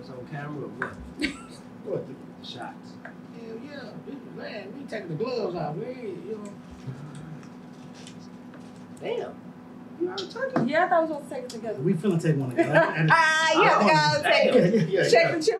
us on camera or what? What? The shots. Hell yeah. Man, we taking the gloves off. We ain't, you know. Damn. You already took it? Yeah, I thought we were supposed to take it together. We finna take one together. You have to go take it. Yeah, Check the chip.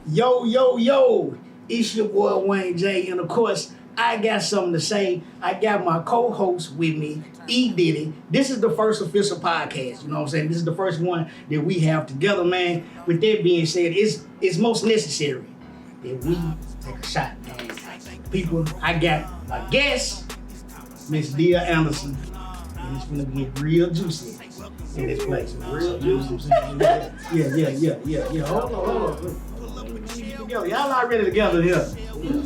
Yo, yo, yo. It's your boy Wayne J. And of course, I got something to say. I got my co-host with me, E. Diddy. This is the first official podcast. You know what I'm saying? This is the first one that we have together, man. With that being said, it's most necessary that we take a shot, man. People, I got a guest, Miss Dia Anderson. And it's gonna get real juicy in this place. Real juicy. Yeah. Hold on. Together. Y'all already together here.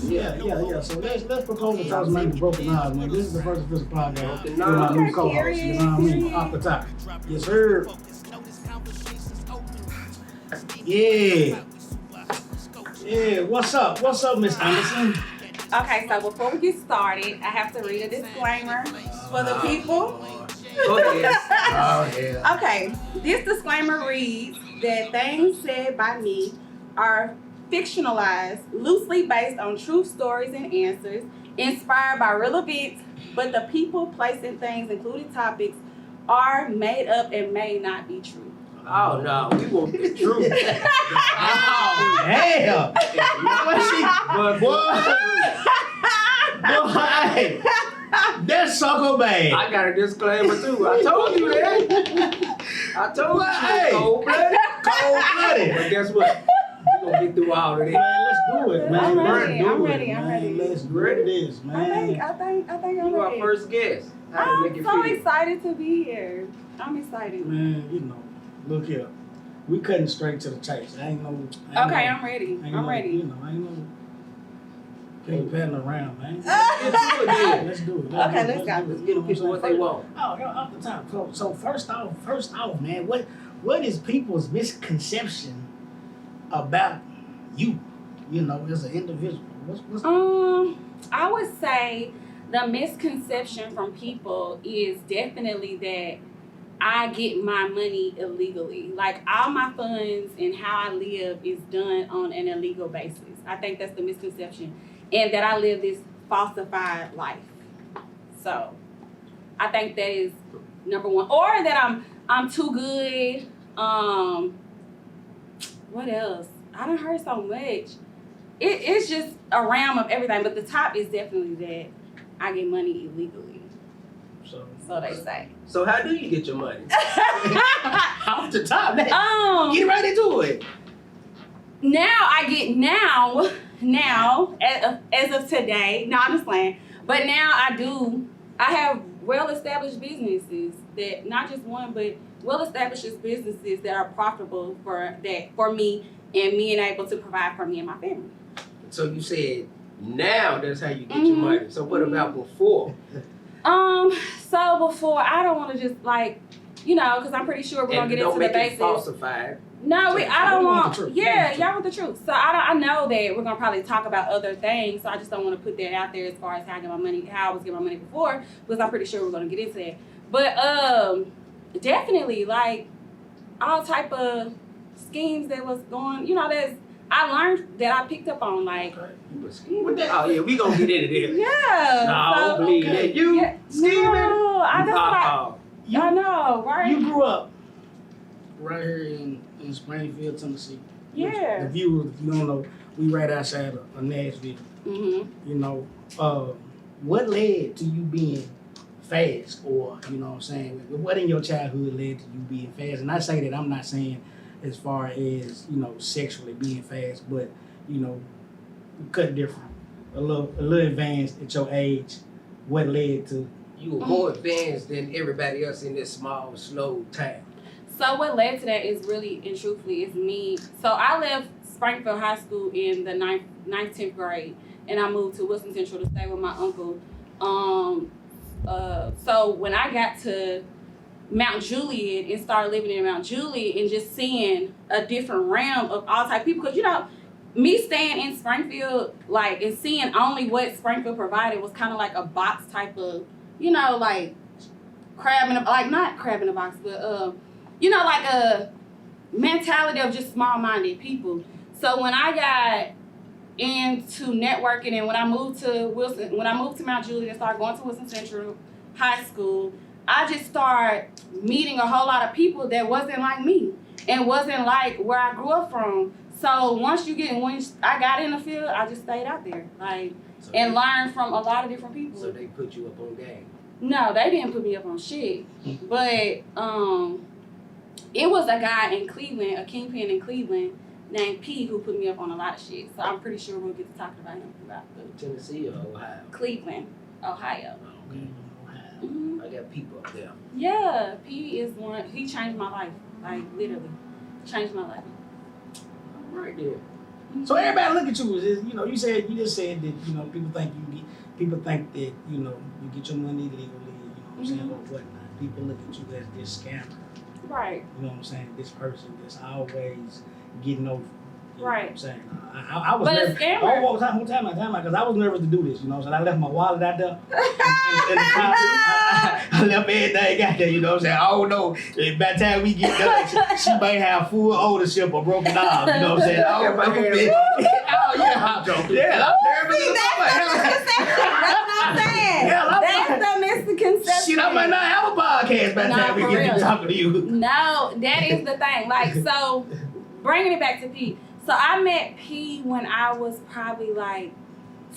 Yeah. So let's propose the toast, man. Broken eyes, man. This is the first official podcast with my new co-host. You know what I mean? Off the top. Yes, sir. Yeah. What's up, Miss Anderson? Okay, so before we get started, I have to read a disclaimer for the people. Go ahead. Oh, yeah. Okay, this disclaimer reads that things said by me are fictionalized, loosely based on true stories and answers, inspired by real events, but the people, place, and things, including topics, are made up and may not be true. Oh, no. We want the truth. Oh, damn. Boy, that's sucker bad. I got a disclaimer, too. I told you that. I told you Hey. cold-blooded. Cold-blooded. But guess what? We're going to get through all of this. Man, let's do it, man. I'm Let's ready, do I'm it, ready, man. I'm ready. Let's do Ready? this, man. I think I'm You our ready. first guest. How did it make I'm you so feel? excited to be here. I'm excited. Man, you know, look here. We cutting straight to the chase. Okay, I'm I'm ready. Ain't I'm no, ready. You know, ain't no patting around, man. Get to it then. Let's do it. Okay, let's go. Let's get the people what they want. Oh, yo, off the top. So first off, man, what is people's misconception about you? You know, as an individual. What's I would say the misconception from people is definitely that I get my money illegally. Like all my funds and how I live is done on an illegal basis. I think that's the misconception. And that I live this falsified life. So I think that is number one. Or that I'm too good. What else? I done heard so much. It's just a realm of everything, but the top is definitely that I get money illegally. So they say. So how do you get your money? off the top, man. Get Get right into it. Now, as of today, no, I'm just playing. But now I have well-established businesses that, not just one, but well-established businesses that are profitable for me and me and able to provide for me and my family. So you said now that's how you get your money. So what about before? So before, I don't want to just because I'm pretty sure we're gonna get into the Don't make it basics. falsified. No, I don't want. the truth. Yeah, y'all want the truth. So I know that we're gonna probably talk about other things. So I just don't want to put that out there as far as how I was getting my money before, because I'm pretty sure we're gonna get into that. But definitely like all type of schemes that was going. I learned that I picked up on like. You were scheming? Oh yeah, we gonna get into this. Yeah. No, I don't so, believe that. You yeah, scheming? No, I know, right? You grew up right here in Springfield, Tennessee. Which, Yeah. the viewers, if you don't know, we right outside of Nashville. Mm-hmm. You know, what led to you being fast, or you know what I'm saying? What in your childhood led to you being fast? And I say that I'm not saying as far as sexually being fast, but cut different, a little advanced at your age. What led to? You were more advanced than everybody else in this small, slow town. So what led to that is really and truthfully is me. So I left Springfield High School in the 9th, 10th grade, and I moved to Wilson Central to stay with my uncle. So when I got to Mount Juliet and started living in Mount Juliet and just seeing a different realm of all type of people, because me staying in Springfield, like, and seeing only what Springfield provided was kind of like a box type of, you know, like not crab in a box, but you know, like a mentality of just small-minded people. So when I got into networking and when I moved to Mount Juliet and started going to Wilson Central High School, I just started meeting a whole lot of people that wasn't like me and wasn't like where I grew up from. So when I got in the field, I just stayed out there, like, So and they- learned from a lot of different people. So they put you up on game. No, they didn't put me up on shit. But it was a guy in Cleveland, a kingpin in Cleveland named P, who put me up on a lot of shit. So I'm pretty sure we'll get to talking about him throughout Tennessee or Ohio? Cleveland, Ohio. Oh, okay. hmm I got people up there. Yeah, P is one. He changed my life, like literally, changed my life. All right then. So everybody look at you as, you know, you just said that, you know, people think that, you know, you get your money legally, you know what I'm saying, or whatnot. People look at you as this scammer. Right. You know what I'm saying? This person that's always getting over. You know Right. what I'm saying? I was But a nervous. scammer- Hold time out, because I was nervous to do this. You know what I'm saying? I left my wallet out there. In the car. I left everything out there. You know what I'm saying? I don't know. By the time we get done, she might have full ownership or broken arm. You know what I'm saying? I don't know. Oh yeah, I'm joking. yeah, I'm nervous. See, that's what I'm saying. Yeah, That's the misconception. Shit, I might not have a podcast by the Nah, time we for get to real. talking to you. No, that is the thing. Like, so, bringing it back to P. So, I met P when I was probably like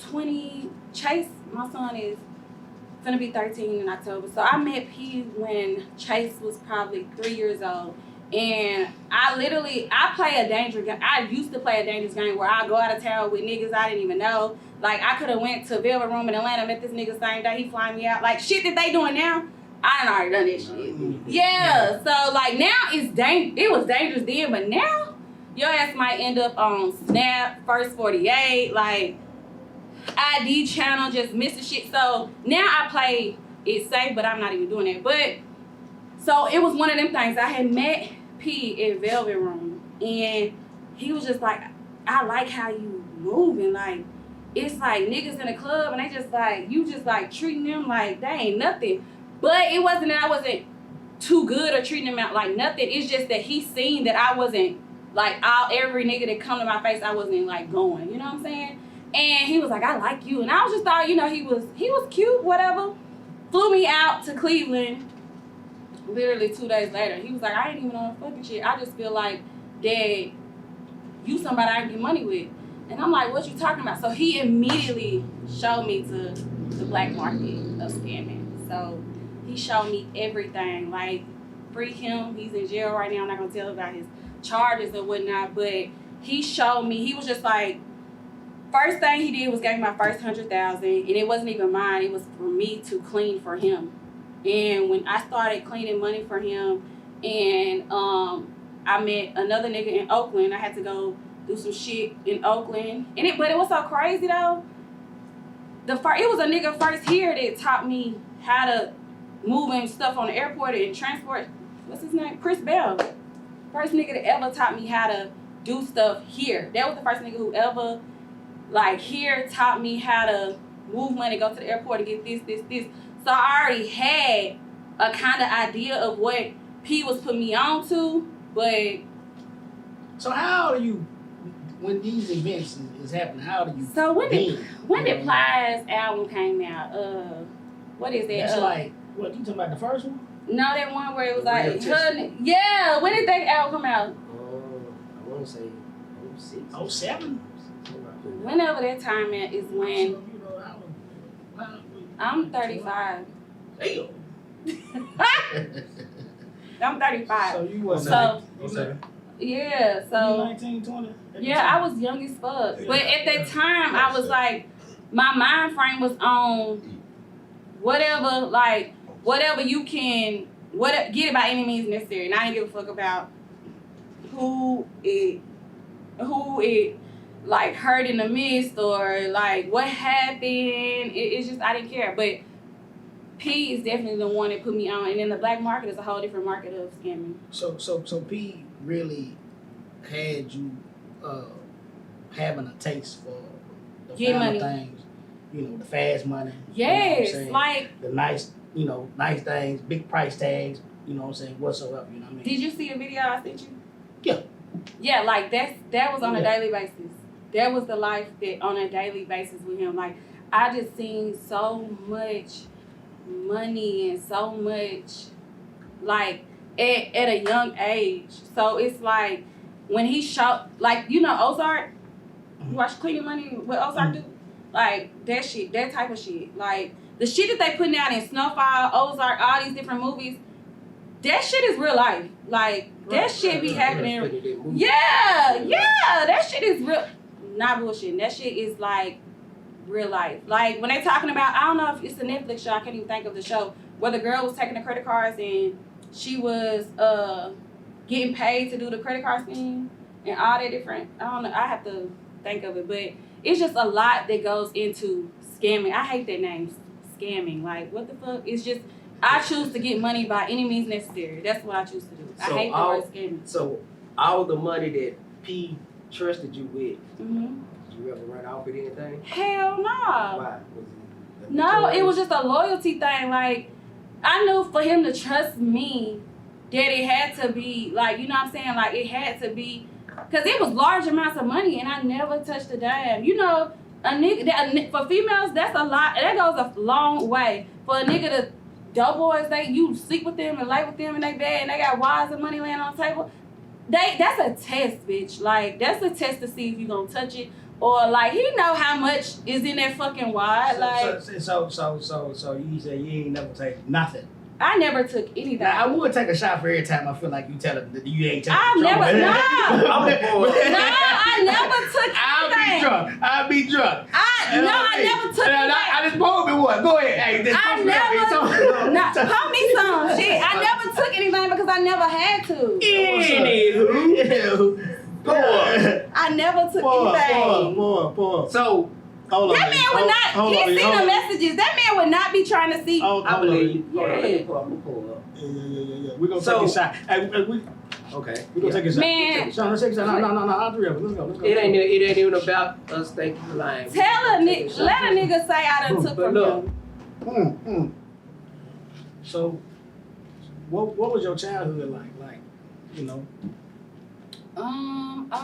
20. Chase, my son is gonna be 13 in October. So, I met P when Chase was probably 3 years old. And I play a dangerous game. I used to play a dangerous game where I go out of town with niggas I didn't even know. Like, I could have went to Velvet Room in Atlanta, met this nigga same day, he flying me out. Like, shit that they doing now, I done already done that shit. Yeah, so, like, now it was dangerous then, but now, your ass might end up on Snap, First 48, like, ID channel, just missing shit. So, now I play it safe, but I'm not even doing that. But, so, it was one of them things. I had met P in Velvet Room, and he was just like, I like how you moving, like, it's like niggas in the club and they just like, you just like treating them like they ain't nothing. But it wasn't that I wasn't too good or treating them out like nothing. It's just that he seen that I wasn't like every nigga that come to my face, I wasn't like going, you know what I'm saying? And he was like, I like you. And I was just thought, you know, he was cute, whatever. Flew me out to Cleveland literally 2 days later. He was like, I ain't even on fucking shit. I just feel like that you somebody I can get money with. And I'm like, what you talking about? So he immediately showed me to the black market of scamming. So he showed me everything. Like, free him. He's in jail right now. I'm not going to tell about his charges or whatnot. But he showed me. He was just like, first thing he did was gave me my first $100,000. And it wasn't even mine. It was for me to clean for him. And when I started cleaning money for him, and I met another nigga in Oakland. I had to go do some shit in Oakland. But it was so crazy though. It was a nigga first here that taught me how to move and stuff on the airport and transport. What's his name? Chris Bell. First nigga that ever taught me how to do stuff here. That was the first nigga who ever, like, here taught me how to move money, go to the airport and get this. So I already had a kind of idea of what P was putting me on to, but. So how old are you when these events is happening? How old are you? So when did Yeah. Plies album came out? What is that? That's like, what, you talking about the first one? No, that one where it was Real like, Testimony. yeah. When did that album come out? I want to say 06. 07? Whenever that time is So, when you know, I'm 35. Damn. I'm 35. So you was So- Okay. Yeah, so 19, 20? yeah, I was young as fuck. But at that time, I was like, my mind frame was on whatever you can, get it by any means necessary. And I didn't give a fuck about who it like hurt in the midst or like what happened. It's just, I didn't care. But P is definitely the one that put me on. And then the black market is a whole different market of scamming. So P really had you having a taste for the Get finer money. things, the fast money. Yes, you know what I'm saying? like, The nice things, big price tags, you know what I'm saying, whatsoever, you know what I mean? did you see the video I sent you? Yeah. Yeah, like that was on a Yeah. daily basis. That was the life that on a daily basis with him. Like, I just seen so much money and so much, like, at a young age. So it's like, when he showed, like, Ozark? You watch Cleaning Money, what Ozark do? Like, that shit, that type of shit. Like, the shit that they putting out in Snowfall, Ozark, all these different movies, that shit is real life. Like, that shit be happening. Yeah, that shit is real. Not bullshit. That shit is like real life. Like, when they talking about, I don't know if it's a Netflix show, I can't even think of the show, where the girl was taking the credit cards and she was getting paid to do the credit card scheme and all that different. I don't know. I have to think of it, but it's just a lot that goes into scamming. I hate that name, scamming. Like, what the fuck? It's just, I choose to get money by any means necessary. That's what I choose to do. I So hate the word scamming. So all the money that P trusted you with, Mm-hmm. did you ever run off with anything? Hell no. Why? Was it No, it was just a loyalty thing. Like, I knew for him to trust me that it had to be, like, you know what I'm saying? Like, it had to be, because it was large amounts of money and I never touched a dime. You know, a nigga, for females, that's a lot, that goes a long way. For a nigga to, doughboys, you sleep with them and lay with them in their bed and they got wads of money laying on the table. That's a test, bitch. Like, that's a test to see if you gonna touch it. Or, like, he know how much is in that fucking wad. So you say you ain't never take nothing. I never took anything. Now I would take a shot for every time I feel like you tell them that you ain't taking. I never, no. I never took anything. I'll be drunk. I never took anything. I just pulled me one. Go ahead. Hey, this I never, pour me some shit. I never took anything because I never had to. Anywho. I never took anything. Pour. So That man would not, he's seen the messages. That man would not be trying to see. I believe you. Yeah. Let me pull up. Yeah. We're going to take a shot. Okay. We're going to take a shot. Man. Sean, let's take a shot. No. All three of us. Let's go. It ain't even about us thinking the line. Tell a nigga, let a nigga say I done took from look. him. So, what was your childhood like?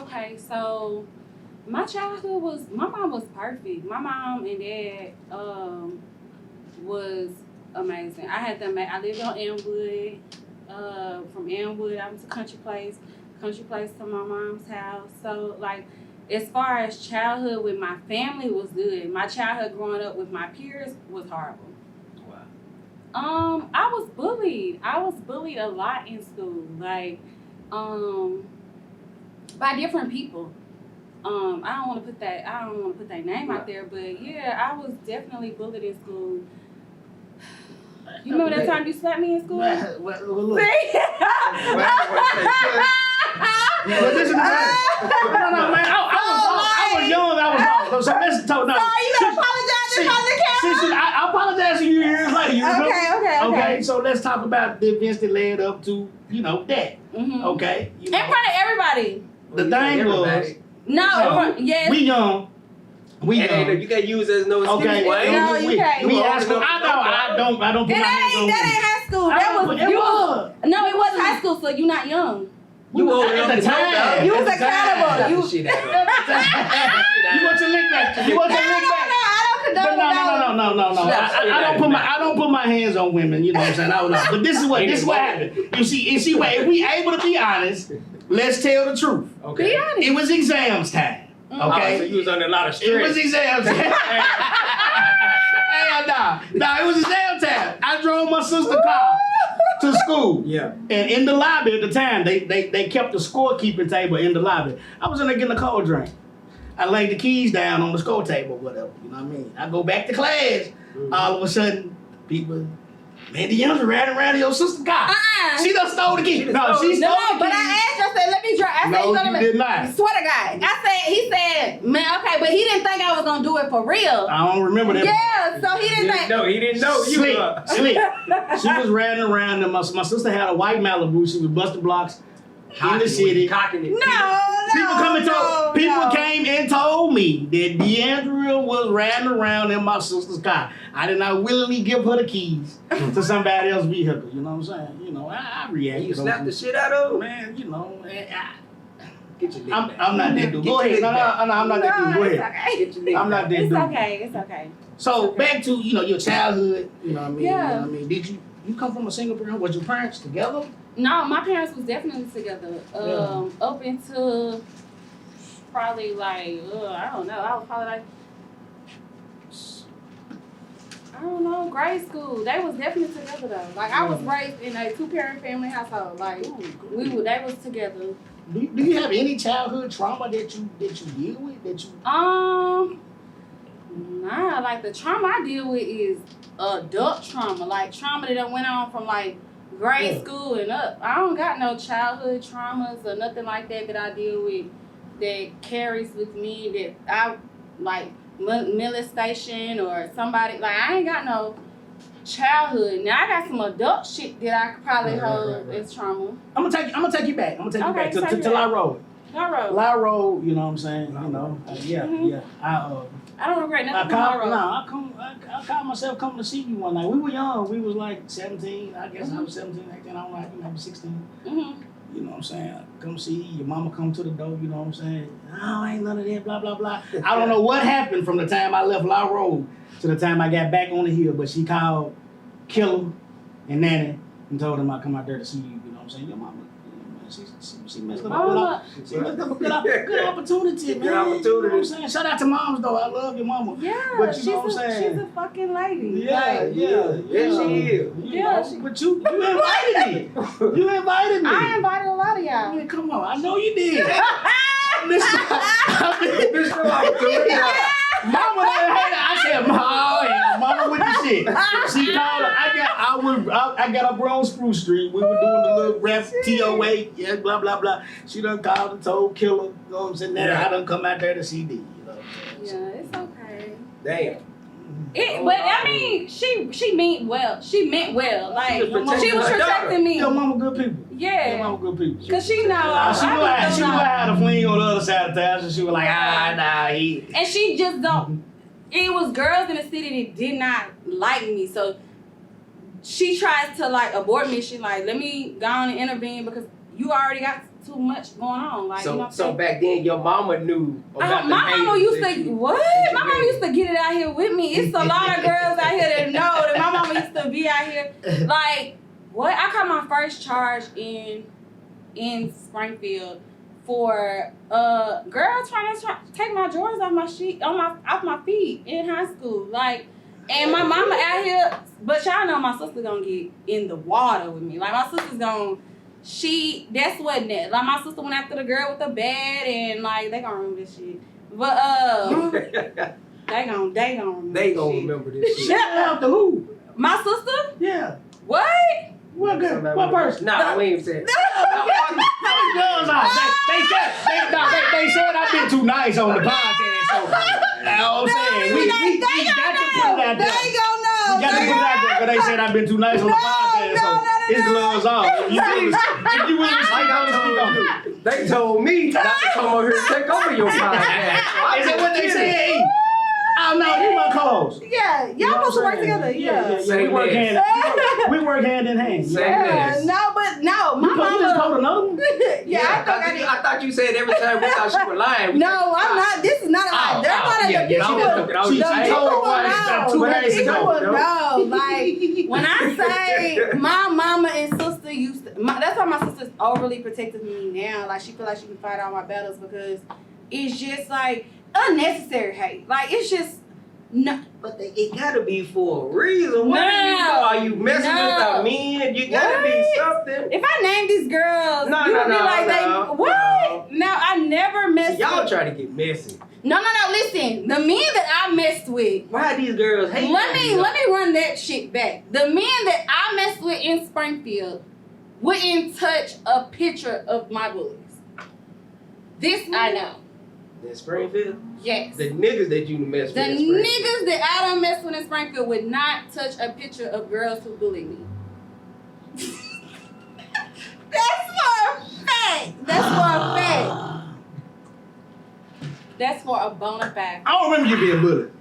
Okay, so my childhood my mom was perfect. My mom and dad was amazing. I lived on Elmwood. From Elmwood, I went to Country Place to my mom's house. So, like, as far as childhood with my family was good. My childhood growing up with my peers was horrible. Wow. I was bullied. I was bullied a lot in school. Like, by different people. I don't want to put that name out there, but yeah, I was definitely bullied in school. You remember that time you slapped me in school? Look. See? But listen to that. No, man. I was young. I was off. So listen to no. So you gotta apologize in front of the camera? I apologize to you years later. You know? Okay. So let's talk about the events that led up to that. Mm-hmm. Okay. In front of everybody. The thing was, No, yes. we young. You can't use as no excuse. Okay. No, you can't. We high school. I don't put my hands on That ain't high school. No, it was high school, so you're not young. You old at enough the to know time. that. You was accountable. You shit out of You want your lick back? You want your lick back? I don't condone No. I don't put my hands on women. You know what I'm saying? I don't know. But this is what happened. You see, if we able to be honest, let's tell the truth. Okay. Be honest. It was exams time. Okay. So you was under a lot of stress. It was exam time. Hell no, it was exam time. I drove my sister's car to school. Yeah. And in the lobby at the time, they kept the scorekeeping table in the lobby. I was in there getting a cold drink. I laid the keys down on the score table, whatever. You know what I mean? I go back to class. Mm-hmm. All of a sudden, people, man, the youngster ran around in your sister's car. She done stole the keys. No, she stole the keys. But I asked you, I said, let me try. I said, you did not. Swear to God. He said, man, okay, but he didn't think I was going to do it for real. I don't remember that. Yeah, so he didn't think. No, he didn't know. Sleep. She was riding around, and my sister had a white Malibu. She was busting blocks. in the city. Cocking it. People came and told me that Deandra was riding around in my sister's car. I did not willingly give her the keys to somebody else's vehicle. You know what I'm saying? You know, I reacted. You slapped the shit out of him? Man, you know, Get your dick back. I'm not that dude. Go ahead. No, I'm not that dude. Go ahead. Get your dick I'm not back. that dude. It's okay. So back to your childhood. You know what I mean? Yeah. You know what I mean? Did you come from a single parent? Was your parents together? No, my parents was definitely together. Up until probably like I don't know. I was probably like grade school. They was definitely together though. Like I was raised in a 2-parent family household. Like they was together. Do you have any childhood trauma that you deal with? Nah, like the trauma I deal with is adult trauma. Like trauma that went on from like grade school and up. I don't got no childhood traumas or nothing like that I deal with that carries with me that I like molestation or somebody. Like I ain't got no childhood. Now I got some adult shit that I could probably hold as trauma. I'm gonna take you back. I'm gonna take you back take me to back. La Road. La Road, you know what I'm saying? Yeah. I don't regret I nothing from La Road. caught myself coming to see you one night. We were young. We was like 17. I guess I was 17 back then. I don't know. I think I was 16. Mm-hmm. You know what I'm saying? I come see you. Your mama come to the door. You know what I'm saying? Oh, ain't none of that. Blah blah blah. I don't know what happened from the time I left La Road to the time I got back on the hill. But she called Killer and Nanny and told them I'd come out there to see you. You know what I'm saying? Your mama. She messed up a good opportunity, man. Good opportunity. You know what I'm saying? Shout out to moms, though. I love your mama. Yeah, But you know what I'm saying? she's a fucking lady. Yeah. She is. But you invited me. You invited me. I invited a lot of y'all. Man, come on. I know you did. Bitch, no opportunity. Mama, I said, Mama with the shit. She called her. I got up on Spruce Street. We were doing the little rap TOA, yeah, blah, blah, blah. She done called and told Killer, you know what I'm saying? Now I done come out there to CD, you know what I'm saying? Yeah, it's okay. Damn. But I mean, she meant well. She meant well. Like she was protecting me. Your mama good people. Your Yeah. mama good people. Cause she know. She knew how to fling on the other side of town, so she was like, And she just don't. It was girls in the city that did not like me, so she tries to like abort me. She like, let me go on and intervene because you already got too much going on. Like, you know what I'm So saying? back then your mama knew about the my mama haters used that to you- what? that you My mama made. used to get it out here with me. It's a lot of girls out here that know that my mama used to be out here. Like what? I caught my first charge in Springfield for girl trying to take my drawers off my feet in high school. Like, and my mama out here, but y'all know my sister gonna get in the water with me. Like my sister's gonna. That's what net. Like my sister went after the girl with the bed and like they gonna remember this shit. But they gonna remember They this gonna shit. remember this shit. Shout out to who? My sister? Yeah. What? What person? Nah, we ain't saying. Those girls are. They said I've been too nice on the podcast, so you know what I'm saying? We got to put it out there. They gonna know. We got to put it out there, because they said I've been too nice on the podcast, so his gloves off. If you willing to speak on it, They told me not to come over here and take over your podcast. is that what they said? Oh no, you my co-host. Yeah, y'all supposed to work together. Yeah. We work hand in hand. Same Yeah, this. no, but no, my You just mama. called another one? Yeah, I think I thought you said every time we thought she was lying. No, I'm not. This is not a lie. They're not yeah, the yeah, she people. just took it out. She The I ain't- people told will one know. two The days people ago. will know. Like When I say my mama and sister used to, that's why my sister's overly protective of me now. Like she feel like she can fight all my battles because it's just like unnecessary hate. Like it's just no. But it gotta be for a reason. What No. are you messing with the men? You gotta be something. If I name these girls, No, you no, would be no, like, no, what? No, I never messed Y'all with. trying to get messy. No. Listen, the men that I messed with. Why these girls hate Let me run that shit back. The men that I messed with in Springfield wouldn't touch a picture of my bullies. This I know. In Springfield? Yes. The niggas that you mess The with in Springfield. niggas that I done messed with in Springfield would not touch a picture of girls who bully me. That's for a fact. fact. That's for a fact. That's for a bona fide. I don't remember you being bullied.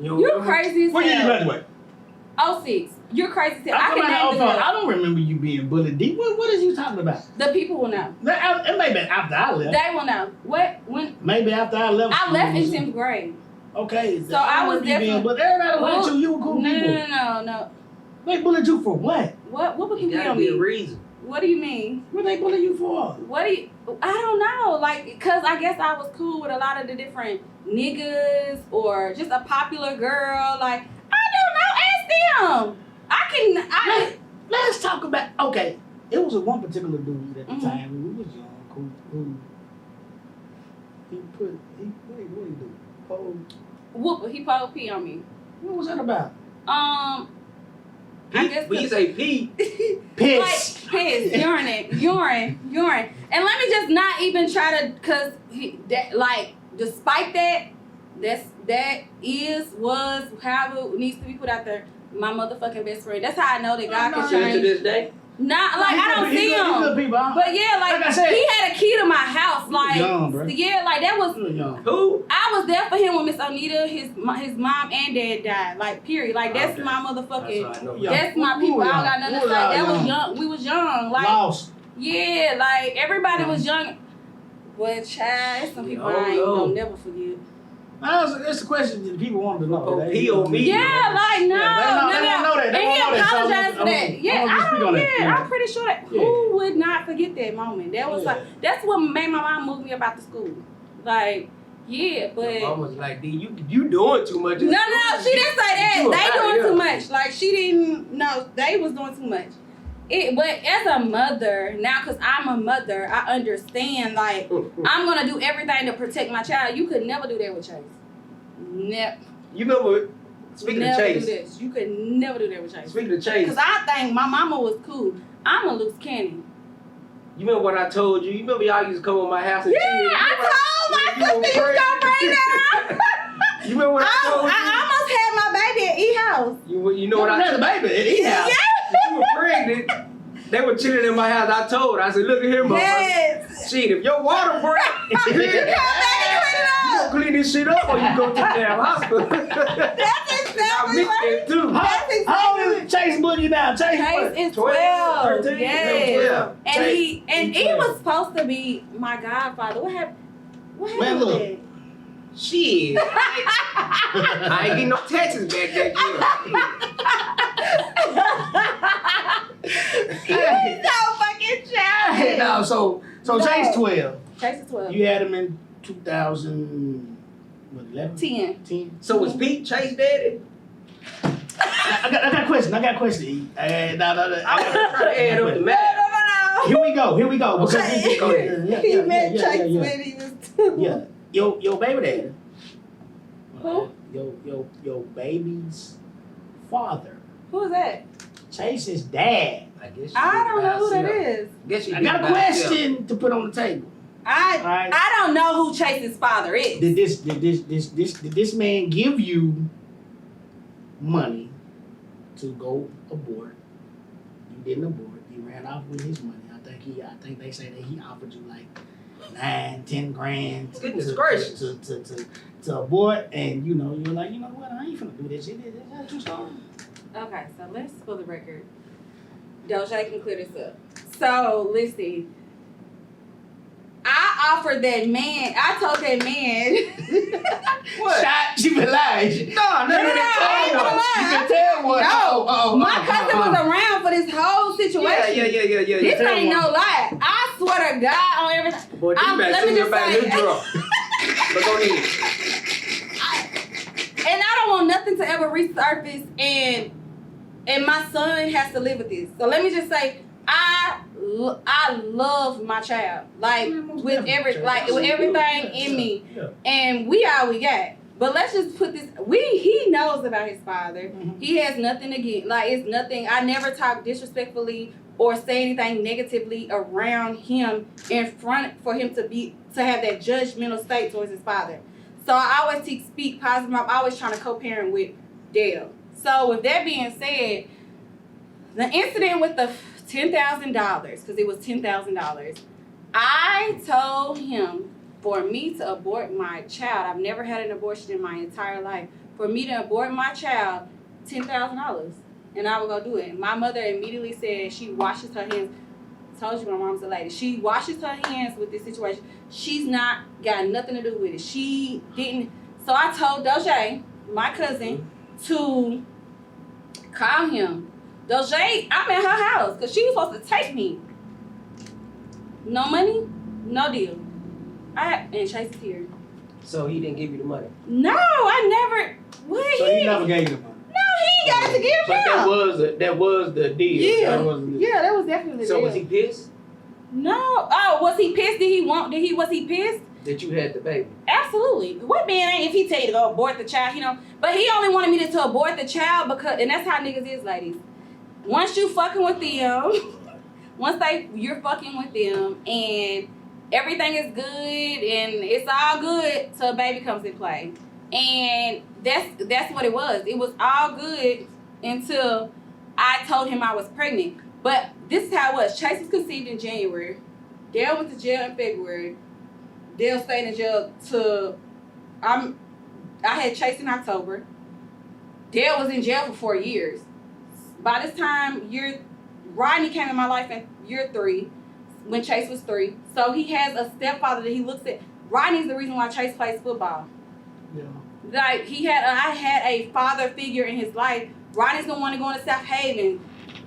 You're crazy as When did you hell. graduate? 06. You're crazy as hell. I I'm can name the I girl. don't remember you being bullied. D, what is you talking about? The people will know. It may be after I left. They will know. What? When Maybe after I left. I left in 10th grade. Okay. So I was definitely. But everybody bullied you. You were cool No, people. no. They bullied you for what? What would It you be gotta on be a me? reason. What do you mean? What they bully you for? What do you? I don't know. Like, cause I guess I was cool with a lot of the different niggas or just a popular girl. Like, I don't know. Ask them. Let's talk about. Okay, it was a one particular dude at the Mhm. time when we was young who what did he do? Whoop, he pulled P on me. What was that about? I guess When you say P, Piss. like piss, urine. And let me just not even try to, cause despite that was however it needs to be put out there. My motherfucking best friend. That's how I know that God can still to change. this day. Not like I don't see him. People. But yeah, like I said, he had a key to my house. Like young, bro. yeah, like that was. You was young. Who? I was there for him when Miss Onita, his mom and dad died. Like period. Like that's Okay. my That's motherfucking. what I know. Yeah. That's my We people. were I don't young. got nothing We to were say. That young. was young. We was young. Like Lost. yeah, like everybody was young. But child, some people Oh, I ain't no. gonna never forget. That's the question that people wanted to know. Oh, They- P on me. Yeah, like no, Yeah, they won't know that. They And won't he know that. So I apologized for want- that. Yeah, I want to speak I on don't. that. Yeah, I'm pretty sure that Yeah. who would not forget that moment. That was Yeah. like that's what made my mom move me about the school. Like, yeah, but Mom was like, D, you doing too much. no, she didn't say that. You They outta doing here. too much. Like she didn't. No, they was doing too much. But as a mother now, cause I'm a mother, I understand. Like I'm gonna do everything to protect my child. You could never do that with Chase. Never. You remember, speaking of never Chase, do this. You could never do that with Chase. speaking of Chase, Cause I think my mama was cool. I'm a loose cannon. you remember what I told you? You remember y'all used to come to my house and Yeah, chill? I told my You were sister you gonna bring that up. You remember what I told you? I almost had my baby at E house. You know what I That's told a baby. It is Yeah. you? were pregnant. They were chilling in my house. I told her, I said, look at here, motherfucker. Yes. Shit, if your water break, You come back and clean it you up. clean this shit up or you go to the damn hospital. That's I exactly missed right. it too. How old is Chase Boogie now? Chase Chase is 12, 12. 13, Yes. 12. And Chase, he 12. was supposed to be my godfather. What happened? Man, with look. that? Shit. I ain't getting no taxes back that He's so fucking childish. No, so No. Chase 12. Chase is 12. You had him in 2011? 10. 10. So was Pete Chase daddy? I got a question. I was trying to add up the No, math. no. Here we go. Because Okay. Go ahead. He met Chase yeah. when he was 2. Yeah. Your baby daddy. Who? Your baby's father. Who is that? Chase's dad. I guess I don't know who that is. Guess you I got a question to put on the table. Alright. I don't know who Chase's father is. Did this man give you money to go abort? You didn't abort. You ran off with his money. I think they say that he offered you like 9-10 grand Goodness gracious. to abort, and you were like, you know what, I ain't finna do this. Is that true story? Okay, so let's for the record. Doja can clear this up. So listen, I offered that man. I told that man. What? Shot, she been lying. No, I ain't gonna lie. You can tell what. No, my cousin was around for this whole situation. Yeah. This Tell ain't one. no lie. I swear to God on everything. Boy, you better let me send just everybody say- his drug. But go ahead. And I don't want nothing to ever resurface, and my son has to live with this. So let me just say, I love my child, like with everything in me, Yeah. and we all we got. But let's just put this. He knows about his father. Mhm. He has nothing against. Like it's nothing. I never talk disrespectfully or say anything negatively around him in front for him to have that judgmental state towards his father. So I always speak positive. I'm always trying to co-parent with Dale. So with that being said, the incident with the $10,000, because it was $10,000, I told him for me to abort my child, I've never had an abortion in my entire life. For me to abort my child, $10,000, and I would go do it. My mother immediately said she washes her hands. Told you my mom's a lady. She washes her hands with this situation. She's not got nothing to do with it. She didn't. So I told Doja, my cousin, to call him. Doja, I'm at her house because she was supposed to take me. No money, no deal. And Chase is here. So he didn't give you the money. No, I never. What? So he never gave you the money. No, he ain't got to give But him. that was the deal. Yeah, That wasn't it. yeah, that was definitely the So deal. was he pissed No. Oh, was he pissed? Was he pissed? that you had the baby? Absolutely. What man ain't if he tell you to go abort the child, But he only wanted me to abort the child because, and that's how niggas is, ladies. Once you fucking with them, you're fucking with them, and everything is good, and it's all good till a baby comes in play. And that's what it was. It was all good until I told him I was pregnant. But this is how it was. Chase was conceived in January. Dale went to jail in February. Dale stayed in jail I had Chase in October. Dale was in jail for 4 years. By this time, Rodney came in my life in year 3, when Chase was 3. So he has a stepfather that he looks at. Rodney's the reason why Chase plays football. Yeah. Like I had a father figure in his life. Rodney's the one to go to South Haven.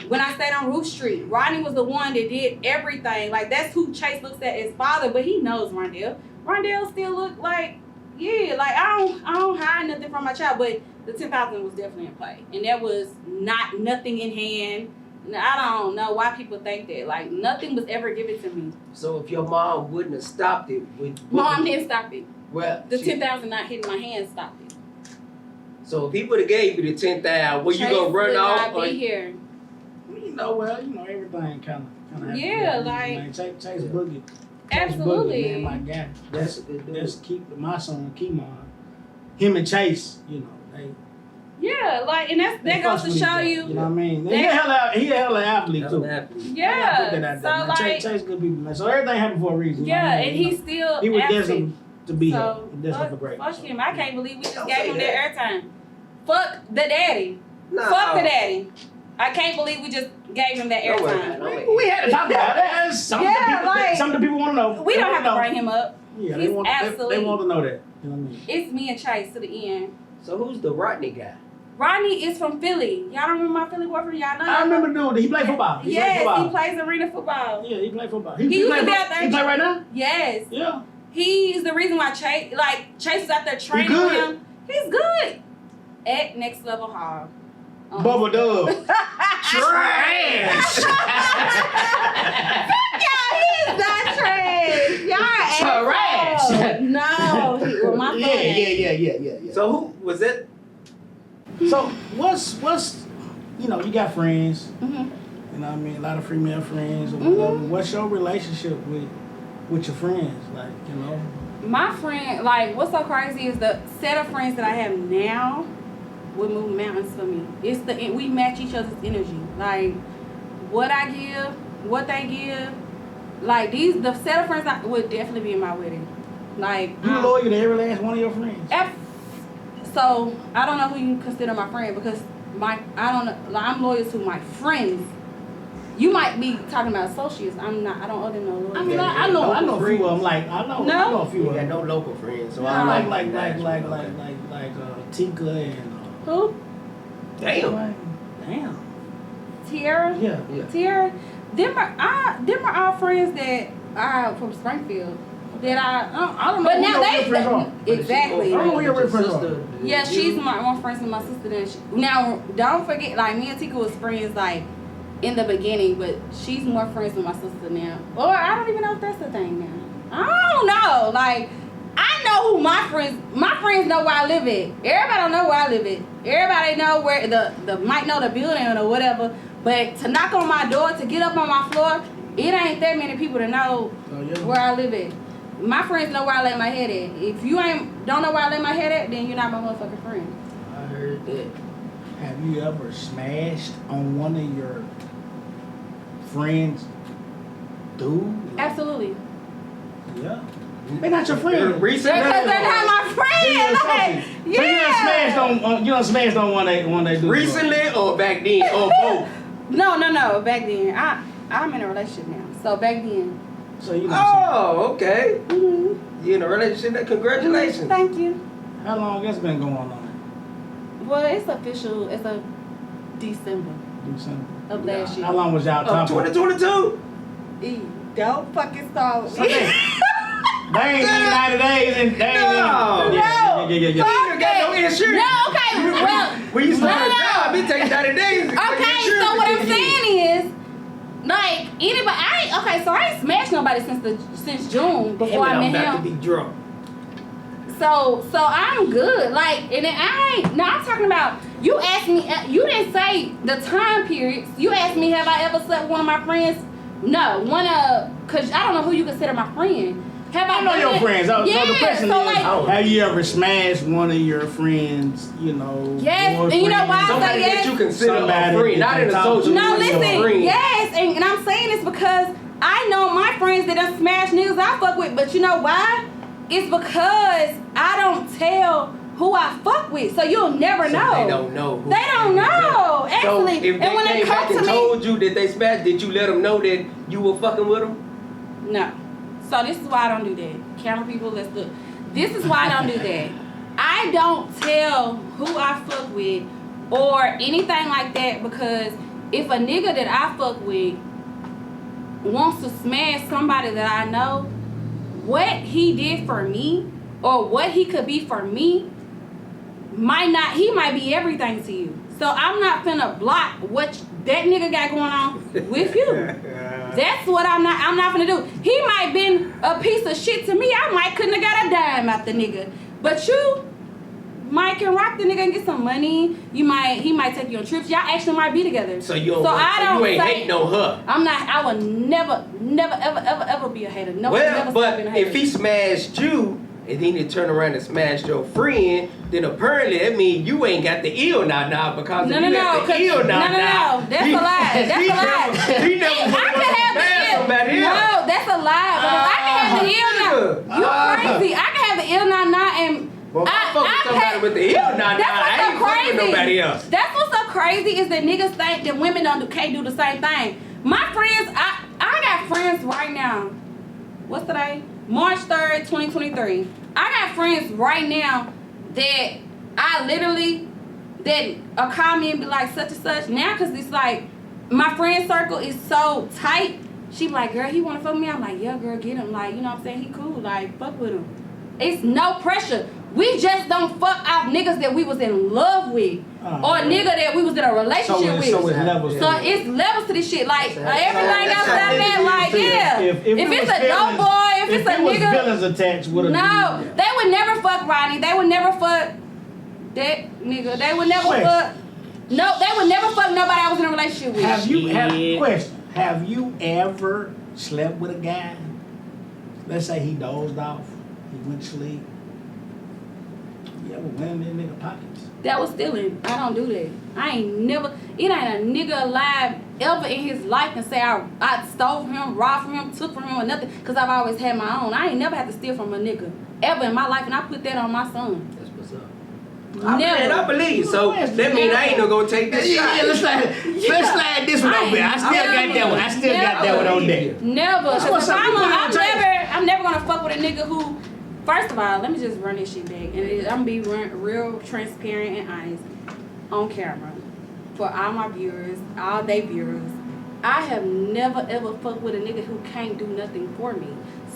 When I stayed on Roof Street, Rodney was the one that did everything. Like, that's who Chase looks at as father, but he knows Rondell. Rondell still look like, yeah, like I don't hide nothing from my child, but the 10,000 was definitely in play. And that was nothing in hand. I don't know why people think that. Like, nothing was ever given to me. So if your mom wouldn't have stopped it, Mom didn't stop it. Well, The 10,000 not hitting my hand stopped it. So if he would have gave you the 10,000, were you Chase gonna run would off? not Or be here. Everything kind of. Yeah, like- Chase Boogie. Absolutely. Chase Boogie, man, my guy. That's a good dude. That's my son, Keemon. Him and Chase, they. Yeah, like, and that they goes fuss to with each show other, you. You know what I mean? They- He a hell of an athlete too. That's Yeah. Put that out So there, man. like, Chase good people, man. So everything happened for a reason. yeah, you know what I and mean? he's still He was active. destined to be here. So Destined for great. fuck him. I can't believe we just Don't gave say him that airtime. Fuck the daddy. Nah. Fuck the daddy. I can't believe we just gave him that Don't worry airtime. about it. We had to talk about that. Some of the people want to know. We They don't wanna have to know. bring him up. Yeah, He's they want to know that. You know what I mean? It's me and Chase to the end. So who's the Rodney guy? Rodney is from Philly. Y'all don't remember my Philly boyfriend? Y'all know I him? remember dude. He played football. Yes, he plays arena football. Yeah, he played football. He used to play be out there. He play right now? Yes. Yeah. He's the reason why Chase is out there training good. him. He's good. At Next Level Hall. Bubba Dub. Trash! Y'all, he's not trash. Y'all Trash. assholes. No, my friend. Yeah. So who was it? So what's you got friends, Mhm. you know what I mean, a lot of female friends or Mhm. whatever. What's your relationship with your friends? Like, My friend, like, what's so crazy is the set of friends that I have now would move mountains for me. We match each other's energy. Like, what I give, what they give. Like, the set of friends would definitely be in my wedding. Like, you loyal to every last one of your friends? So I don't know who you consider my friend because I'm loyal to my friends. You might be talking about associates. I'm not. I don't owe them no loyalty. I mean, I know a few of them. Like, I know a few You of got them. no local friends, so No. I Like Okay. Tika and Who? Damn. damn. Tiara. Yeah. Yeah. Tiara. Them are all friends that are from Springfield. That I don't know. But who now your real friends are. exactly. I don't know who your real friends are. Yeah, she's more friends with my sister than she. Now, don't forget, like, me and Tika was friends, like, in the beginning, but she's more friends with my sister now. Or I don't even know if that's the thing now. I don't know. Like, I know who my friends know where I live at. Everybody don't know where I live at. Everybody know where the might know the building or whatever. But to knock on my door, to get up on my floor, it ain't that many people to know where I live at. My friends know where I lay my head at. If you don't know where I lay my head at, then you're not my motherfucking friend. I heard that. Have you ever smashed on one of your friends' dude? Absolutely. Yeah. They not your friend. Recently. Because they're not my friend. Like, So you done smashed on one they do. Recently or back then or both? No. Back then, I'm in a relationship now. So back then. So you know. Oh, okay. Mm-hmm. You in a relationship? Congratulations. Thank you. How long that's been going on? Well, it's official. It's a December of last year. How long was y'all Oh, talking? 2022. Don't fucking start. So they ain't even 90 days and they ain't No. Yeah. You ain't got no insurance. No, okay. Well, When you start a no. job, it takes 90 days to get Okay, insurance so what to I'm kick in. saying is, like anybody, so I ain't smashed nobody since June before I met I'm about him. to be drunk. So I'm good. Like, and then I'm talking about, you asked me, you didn't say the time periods. You asked me, have I ever slept with one of my friends? No, cause I don't know who you consider my friend. Have I I know done your that? friends. So Yeah, the question so is, like, have you ever smashed one of your friends, Yes, and you know why I say Somebody yes? that you consider Somebody a friend, that not you in a talk social to. No, media listen, friend. yes, and I'm saying this because I know my friends that done smash niggas I fuck with, but you know why? It's because I don't tell who I fuck with, so you'll never So know. they don't know. They don't know, So actually. if they And when came it back comes and to me, told you that they smashed, did you let them know that you were fucking with them? no. So this is why I don't do that. Camera people, let's look. This is why I don't do that. I don't tell who I fuck with or anything like that, because if a nigga that I fuck with wants to smash somebody that I know, what he did for me or what he could be for me he might be everything to you. So I'm not finna block what that nigga got going on with you. That's what I'm not finna do. He might been a piece of shit to me. I might couldn't have got a dime out the nigga. But you might can rock the nigga and get some money. He might take you on trips. Y'all actually might be together. So you So I don't you ain't say- hating on her. I would never, ever be a hater. No one Well, never but stop being a hater. if he smashed you and then he turn around and smashed your friend, then apparently that means you ain't got the ill now because No, if no, you no, got the 'cause- ill now. no, that's a lie. That's a lie. He never I went can have smash the somebody ill. else. No, that's a lie. Because I can have the ill now. You crazy. I can have the ill now and Well, I fuck with somebody with the ill now. That's I what's so ain't fucking with crazy. nobody else. That's what's so crazy is that niggas think that women can't do the same thing. My friends, I got friends right now. What's today? March 3rd, 2023. I got friends right now that I literally call me and be like such and such now, because it's like my friend circle is so tight. She be like, girl, he wanna fuck with me? I'm like, yeah, girl, get him. Like, you know what I'm saying? He cool. Like, fuck with him. It's no pressure. We just don't fuck off niggas that we was in love with, or nigga that we was in a relationship with. So it's levels. So it's levels to this shit. Like everything that's outside how that, niggas like do it. yeah. If it's a dope boy, if it's a was nigga, villains attached with a no, dude. they would never fuck Rodney. They would never fuck that nigga. They would never Wait. fuck. No, they would never fuck nobody I was in a relationship with. Have you ever slept with a guy? Let's say he dozed off, he went to sleep. You ever went in that nigga pockets? That was stealing. I don't do that. It ain't a nigga alive ever in his life can say I stole from him, robbed from him, took from him or nothing, because I've always had my own. I ain't never had to steal from a nigga ever in my life, and I put that on my son. That's what's up. Never. And I believe. So that means I ain't no gonna take this shot. Let's slide this one over. I still got that one. I still got that one on deck. Never. That's 'Cause what's up. I'm never gonna fuck with a nigga who. First of all, let me just run this shit back, and I'm gonna be real transparent and honest on camera for all my viewers, all they viewers. I have never ever fucked with a nigga who can't do nothing for me.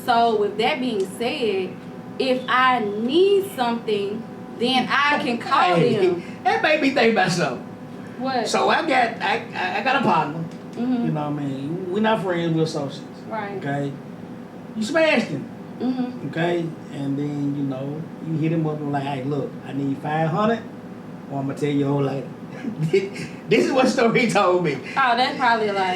So with that being said, if I need something, then I can call them. That made me think about something. What? So I got a partner. Mhm. You know what I mean? We're not friends, we're associates. Right. Okay? You smashed him. Mhm. Okay? And then, you hit him up and like, hey, look, I need 500 or I'm going to tell you old lady. This is what story he told me. Oh, that's probably a lie.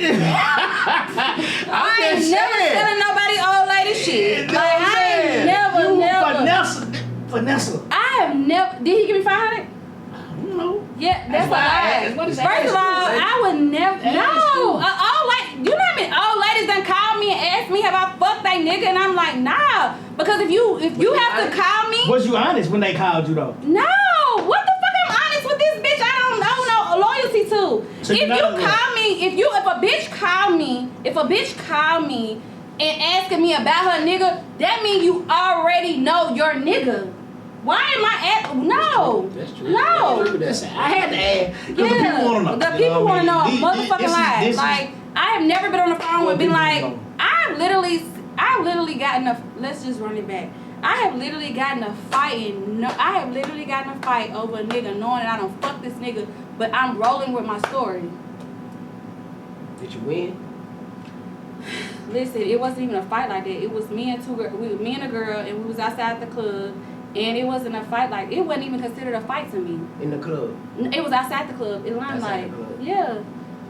I I'm ain't just never saying. telling nobody old lady shit. You know Like, what I'm I ain't saying? never. Vanessa. I have never. Did he give me 500? I don't know. Yeah, that's a why I lie. asked. What is First of all, that? I would never. Ask No, you. old lady. You know how many old ladies done called me and ask me have I fucked that nigga, and I'm like, nah. Because if you have to call me, Was you honest when they called you though? no. What the fuck? I'm honest with this bitch. I don't know no loyalty to. So If you're you not call me, if a bitch call me and asking me about her nigga, that means you already know your nigga. Why am I at no? That's true. No. That's true. Listen, I had to ask because Yeah, the people want to know. The You people what want to know I a mean? motherfucking lie. Like I have never been on the phone with been like I've literally gotten a. Let's just run it back. I have literally gotten a fight over a nigga knowing that I don't fuck this nigga, but I'm rolling with my story. Did you win? Listen, it wasn't even a fight like that. It was me and a girl, and we was outside the club, and it wasn't a fight like it wasn't even considered a fight to me. In the club. It was outside the club in Outside Limelight. the club. Yeah,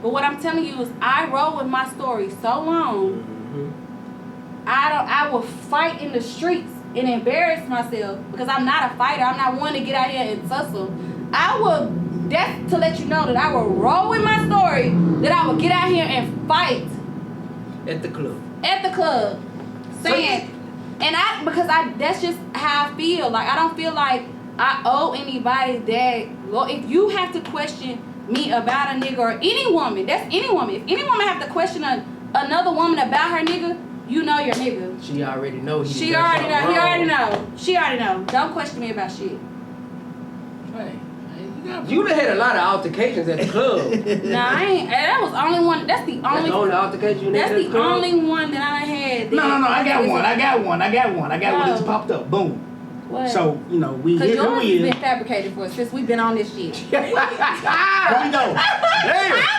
but what I'm telling you is, I roll with my story so long. Mm-hmm. I will fight in the streets and embarrass myself because I'm not a fighter. I'm not one to get out here and tussle. That's to let you know that I will roll with my story, that I will get out here and fight At the club. at the club. That's just how I feel. Like, I don't feel like I owe anybody that. Well, if you have to question me about a nigga or any woman, that's any woman. If any woman have to question another woman about her nigga, you know your nigga. She already know. She already know. He already know. She already know. Don't question me about shit. Hey, You done had a lot of altercations at the club. Nah, I ain't. That was only one. That's the That's only. the only altercation you That's had at the club? only one that I had. No, I got one. I got one. No. It's popped up. Boom. What? So, we Cause here yours we has is. been fabricated for us since we've been on this shit. Here we go. Damn.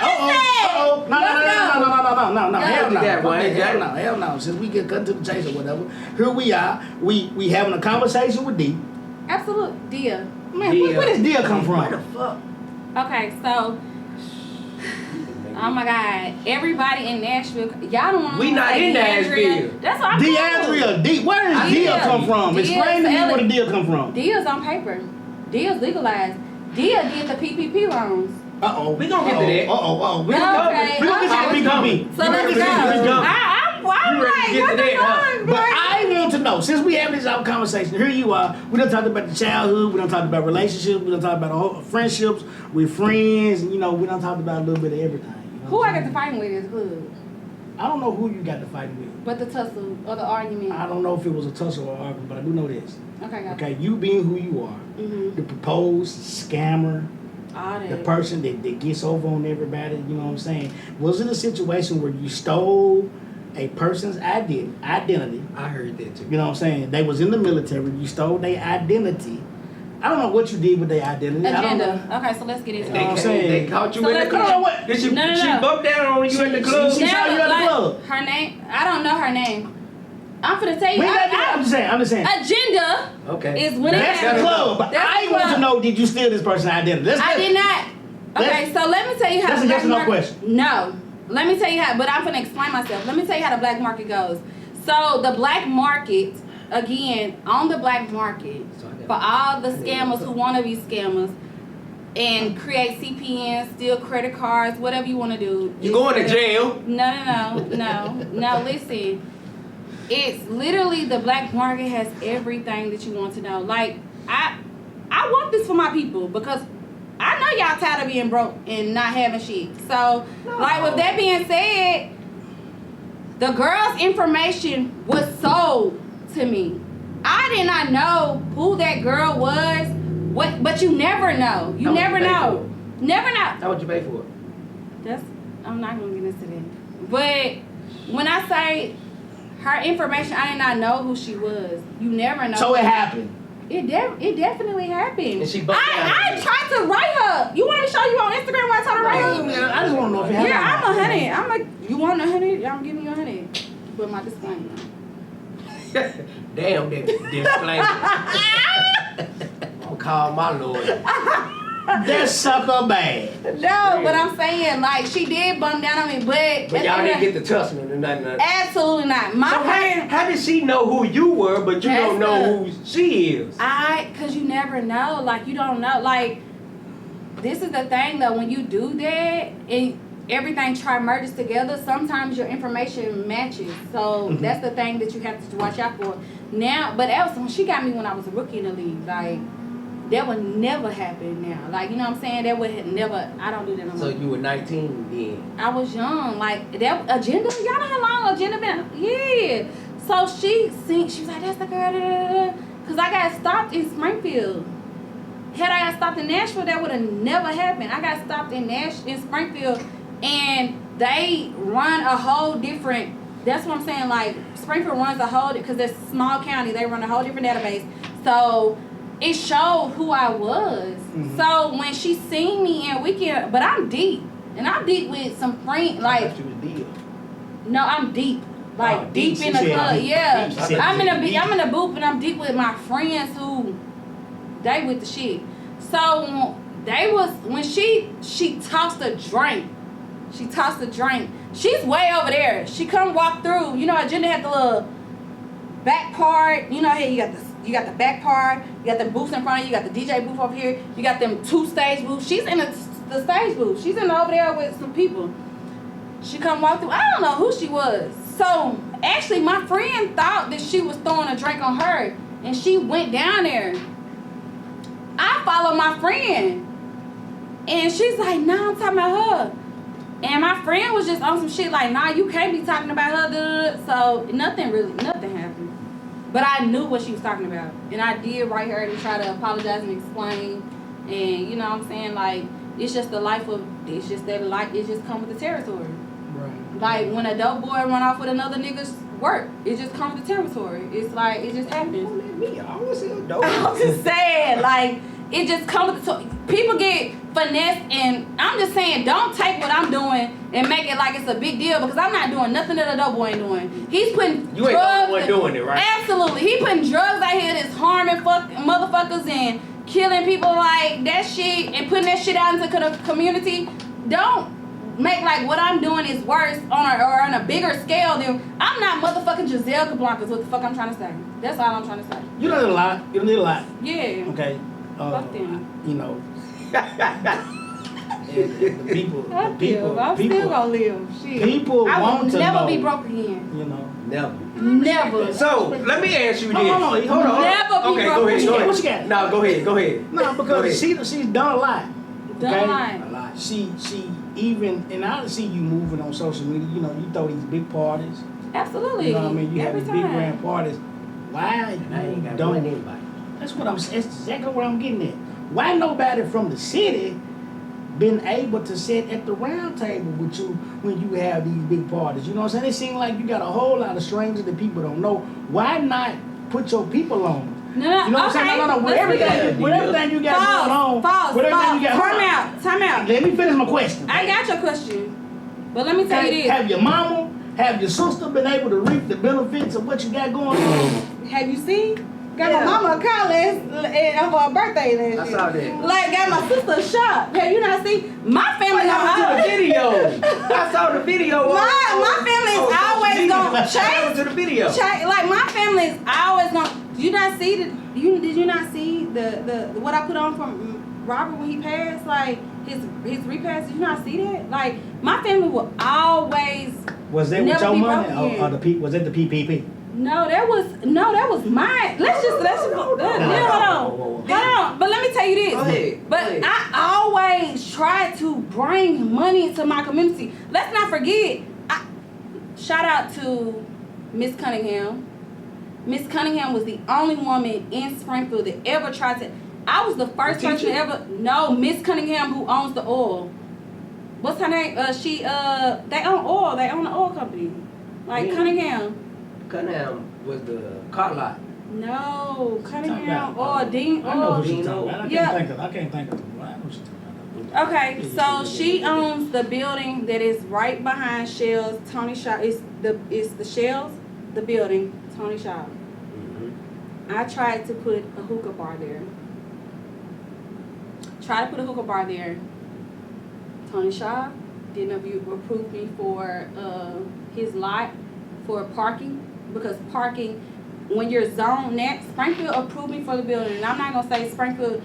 Uh-oh. No. Hell no. that one, Jack. Hell no. Since we get cut to the chase or whatever, here we are. We having a conversation with D. Absolute deal. Man, where does Dia come What the from? fuck? Okay, so oh my God, everybody in Nashville, y'all don't want to. We not in Nashville. That's what I'm DeAndrea D. Where does Dia. Dia come from? Dia's Explain to me Ellie. where the Dia come from. Dia's on paper. Dia's legalized. Dia did the PPP loans. Uh-oh. We gonna get to that. Uh-oh. We Okay, gonna get to okay. PPP. So let's go. ready to get to I'm You ready to like, get what to the that, huh? fuck, But boy? I want to know, since we have this out conversation, here you are. We done talked about the childhood, we done talked about relationships, we done talked about all friendships with friends, and we done talked about a little bit of everything. Who I got to fighting with is good, I don't know who you got to fight with. but the tussle or the argument. I don't know if it was a tussle or argument, but I do know this. Okay, got Okay, you being who you are, Mhm. the proposed scammer, All that. the person that gets over on everybody, you know what I'm saying? Was it a situation where you stole a person's identity? I heard that too. You know what I'm saying? They was in the military, you stole their identity. I don't know what you did with their identity. I don't know. Agenda. Okay, so let's get into They it. I'm saying- They caught you So in the let's club. get- What? Did she, No. she bumped down on you at the club? She saw you at the club. Her name, I don't know her name. I'm finna tell you. We got that. I'm just saying. Agenda Okay. is when it That's the happens. club. But That's I the want club. to know, did you steal this person's identity? I did not. Okay, That's- so let me tell you how that's the a yes or no black market. question. No, let me tell you how. But I'm gonna explain myself. Let me tell you how the black market goes. So the black market, again, on the black market, for all the scammers who want to be scammers and create CPNs, steal credit cards, whatever you want to do. You going to jail? No. Listen, it's literally the black market has everything that you want to know. Like I want this for my people because I know y'all tired of being broke and not having shit. So, like with that being said, the girl's information was sold to me. I did not know who that girl was. But you never know. You How much never you pay know. Never know. How much you pay for it? I'm not gonna get into that. But when I say her information, I did not know who she was. You never know. So it happened. It definitely happened. And she bumped down on I you. tried to write her. You want me to show you on Instagram why I tried to write her? I just want to know if it happened. Yeah, I'm 100. I'm like, you want 100? I'm giving you 100. But my disclaimer. Damn, that disclaimer. I'll call my lawyer. That sucker bad. No, but I'm saying like she did bump down on me, but But y'all didn't get the tussling or nothing. absolutely not. My So how did she know who you were, but you don't That's know who she is? cause you never know. Like you don't know. Like this is the thing though. When you do that, and everything merges together, sometimes your information matches. So that's the thing that you have to watch out for. Now, but that was when she got me when I was a rookie in the league. Like, that would never happen now. Like, you know what I'm saying? That would never, I don't do that no more. So you were 19 then? I was young. Like, that agenda, y'all know how long agenda been? Yeah. So she was like, that's the girl, because I got stopped in Springfield. Had I got stopped in Nashville, that would have never happened. I got stopped in Springfield, and they run a whole different, that's what I'm saying, like, Springfield runs a whole, because it's a small county, they run a whole different database. So it showed who I was. Mm-hmm. So when she seen me in Weekend, but I'm deep, and I'm deep with some friends, like, I thought you was deep. No, I'm deep. Like, deep in the club, yeah. I'm in the booth, and I'm deep with my friends who, they with the shit. So when she tossed a drink. She's way over there. She come walk through. You know, Agenda had the little back part. You know, hey, you got the back part. You got the booths in front of you. You got the DJ booth over here. You got them 2 stage booths. She's in the stage booth. She's over there with some people. She come walk through. I don't know who she was. So actually, my friend thought that she was throwing a drink on her, and she went down there. I followed my friend, and she's like, "Nah, I'm talking about her." And my friend was just on some shit like, "Nah, you can't be talking about her." So nothing happened. But I knew what she was talking about, and I did write her to try to apologize and explain. And you know what I'm saying, like, it's just the life of, it's just that life. It just comes with the territory. Right. Like when a dope boy run off with another nigga's work, it just comes with the territory. It's like, it just happens. Me, I always say dope. I'm just saying, like, it just comes with the people get finessed, and I'm just saying, don't take what I'm doing and make it like it's a big deal, because I'm not doing nothing that a dope boy ain't doing. He's putting You ain't drugs the one doing it, right? Absolutely. He putting drugs out here that's harming motherfuckers and killing people like that shit, and putting that shit out into the community. Don't make like what I'm doing is worse on a bigger scale than, I'm not motherfucking Giselle Cablancas. What the fuck I'm trying to say? That's all I'm trying to say. You don't need a lot. You don't need a lot. Yeah. Okay. Fuck them. You know. the people. I'm still gonna live. Shit. People I want will to never know, be broke again. You know. Never. So let me ask you this. Hold on. Never be Okay, broke go ahead. again. What you got? No, go ahead. No, because she's done a lot. Done Okay? a lot. A lot. She even, and I see you moving on social media. You know, you throw these big parties. Absolutely. You know what I mean? You Every have these big time. grand parties. Why I ain't you got don't? anybody. That's exactly what I'm getting at. Why nobody from the city been able to sit at the round table with you when you have these big parties? You know what I'm saying? It seems like you got a whole lot of strangers that people don't know. Why not put your people on? No, You know what I'm saying? No. With everything you got going on. False. With everything you got. Time out. Let me finish my question. I got your question. But let me tell you this. Have your mama, have your sister been able to reap the benefits of what you got going on? Have you seen? Got Yeah. my mama a call for her birthday last I year. saw that. Like, got my sister a shop. Have you not seen? My family I saw the video. I saw the video. My family is always gonna What happened chase. to the video? Like, my family is always gonna. Did you not see the what I put on from Robert when he passed? Like his repass. Did you not see that? Like, my family will always. Was that with Never your be money broke again. or the people? Was that the PPP? No, that was mine. Let's just hold on. But let me tell you this. Go ahead. But Go ahead. I always try to bring money into my community. Let's not forget. Shout out to Miss Cunningham. Miss Cunningham was the only woman in Springfield that ever tried to. I was the first person to ever. No, Miss Cunningham, who owns the oil. What's her name? They own oil. They own the oil company. Like Cunningham. Cunningham was the car lot. No, Cunningham Talking or Dean I know or. who she's talking about. I Yeah. can't think of the I know what she's talking about. Okay, so she owns the building that is right behind Shell's. Tony Shaw. It's the Shell's, the building. Tony Shaw. I tried to put a hookah bar there. Tony Shaw didn't approve me for his lot for parking, because parking, when you're zoned next, Springfield approved me for the building, and I'm not gonna say Springfield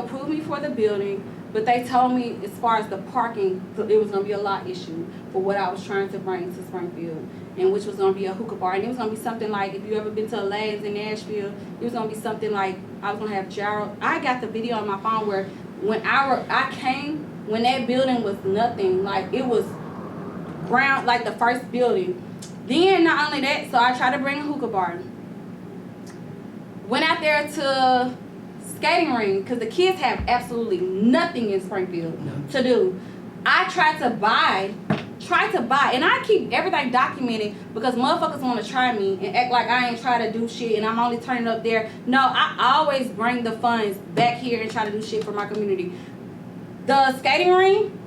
approved me for the building, But they told me as far as the parking, it was gonna be a lot issue for what I was trying to bring to Springfield, and which was gonna be a hookah bar, and it was gonna be something like, if you ever been to a Lay's in Nashville, it was gonna be something like, I was gonna have gyro. I got the video on my phone where when I came, when that building was nothing, like it was ground, like the first building. Then not only that, so I tried to bring a hookah bar. Went out there to skating ring because the kids have absolutely nothing in Springfield to do. I tried to buy, and I keep everything documented because motherfuckers want to try me and act like I ain't trying to do shit and I'm only turning up there. No, I always bring the funds back here and try to do shit for my community. The skating ring,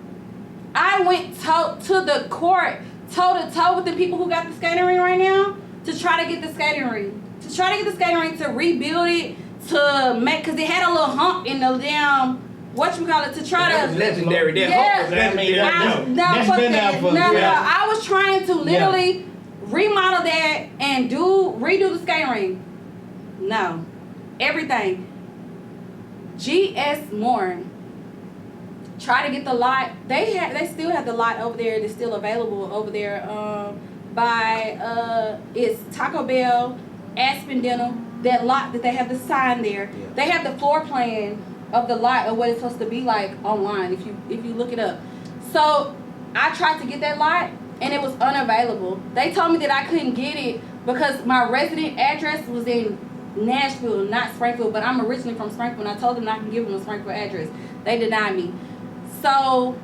I went to the court toe to toe with the people who got the skating ring right now to try to get the skating ring. To rebuild it, to make, because it had a little hump in the damn, whatchamacallit, to try That was to. legendary. That Yeah. hump was legendary. That's been there for- I was trying to literally remodel that and redo the skating ring. No. Everything. GS Moore. Try to get the lot. They still have the lot over there that's still available over there. It's Taco Bell, Aspen Dental, that lot that they have the sign there. Yeah. They have the floor plan of the lot of what it's supposed to be like online if you look it up. So I tried to get that lot and it was unavailable. They told me that I couldn't get it because my resident address was in Nashville, not Springfield, but I'm originally from Springfield and I told them I can give them a Springfield address. They denied me. So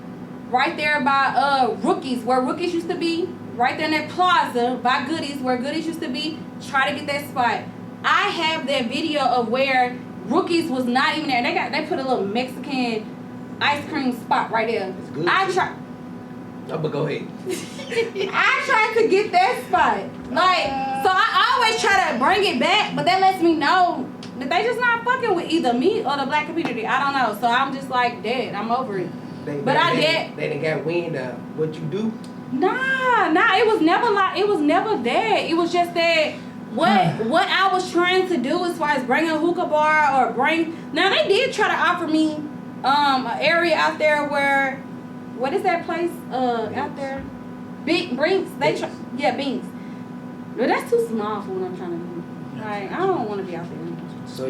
right there by Rookies, where Rookies used to be, right there in that plaza by Goodies, where Goodies used to be, try to get that spot. I have that video of where Rookies was not even there. They put a little Mexican ice cream spot right there. It's good. I but go ahead. tried to get that spot. Like, so I always try to bring it back, but that lets me know that they just not fucking with either me or the black community. I don't know. So I'm just like, dead. I'm over it. They done got wind of what you do. Nah, it was never like, it was never that. It was just that what I was trying to do as far as bring a hookah bar or now they did try to offer me an area out there where, what is that place out there? Brinks. Binks. But that's too small for what I'm trying to do. Like, I don't want to be out there. So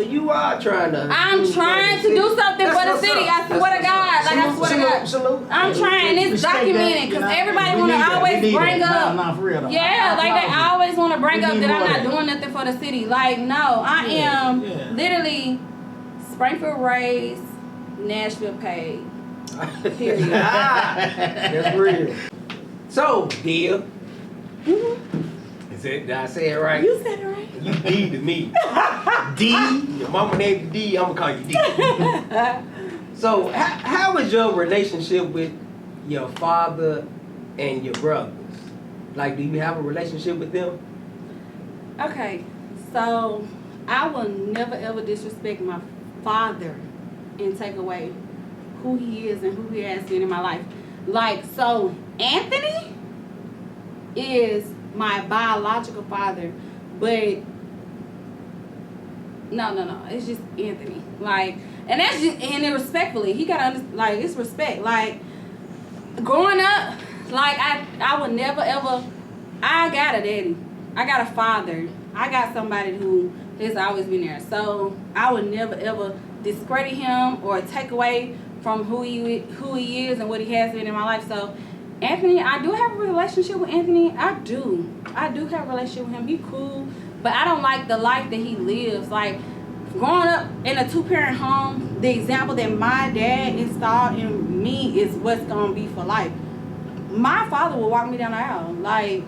you are trying to. I'm trying to do something for the city. I swear to God. Like, I swear to God. Salute. I'm trying. It's documented because everybody want to always bring up. Nah, for real though. Yeah, like they always want to bring We up need that I'm more not of that. doing nothing for the city. Like, no, I am literally Springfield raised, Nashville paid. Period. That's real. So, dear. Mhm. Did I say it right? You said it right. You D to me. D. Your mama named D. I'm gonna call you D. So, how is your relationship with your father and your brothers? Like, do you have a relationship with them? Okay, so I will never ever disrespect my father and take away who he is and who he has been in my life. Like, so Anthony is my biological father, but no, it's just Anthony. Like, and that's just, and then respectfully, he gotta understand, like, it's respect. Like, growing up, like, I would never ever, I got a daddy, I got a father, I got somebody who has always been there. So I would never ever discredit him or take away from who he is and what he has been in my life. So Anthony, I do have a relationship with Anthony. I do have a relationship with him. He cool, but I don't like the life that he lives. Like, growing up in a 2-parent home, the example that my dad installed in me is what's gonna be for life. My father will walk me down the aisle. Like,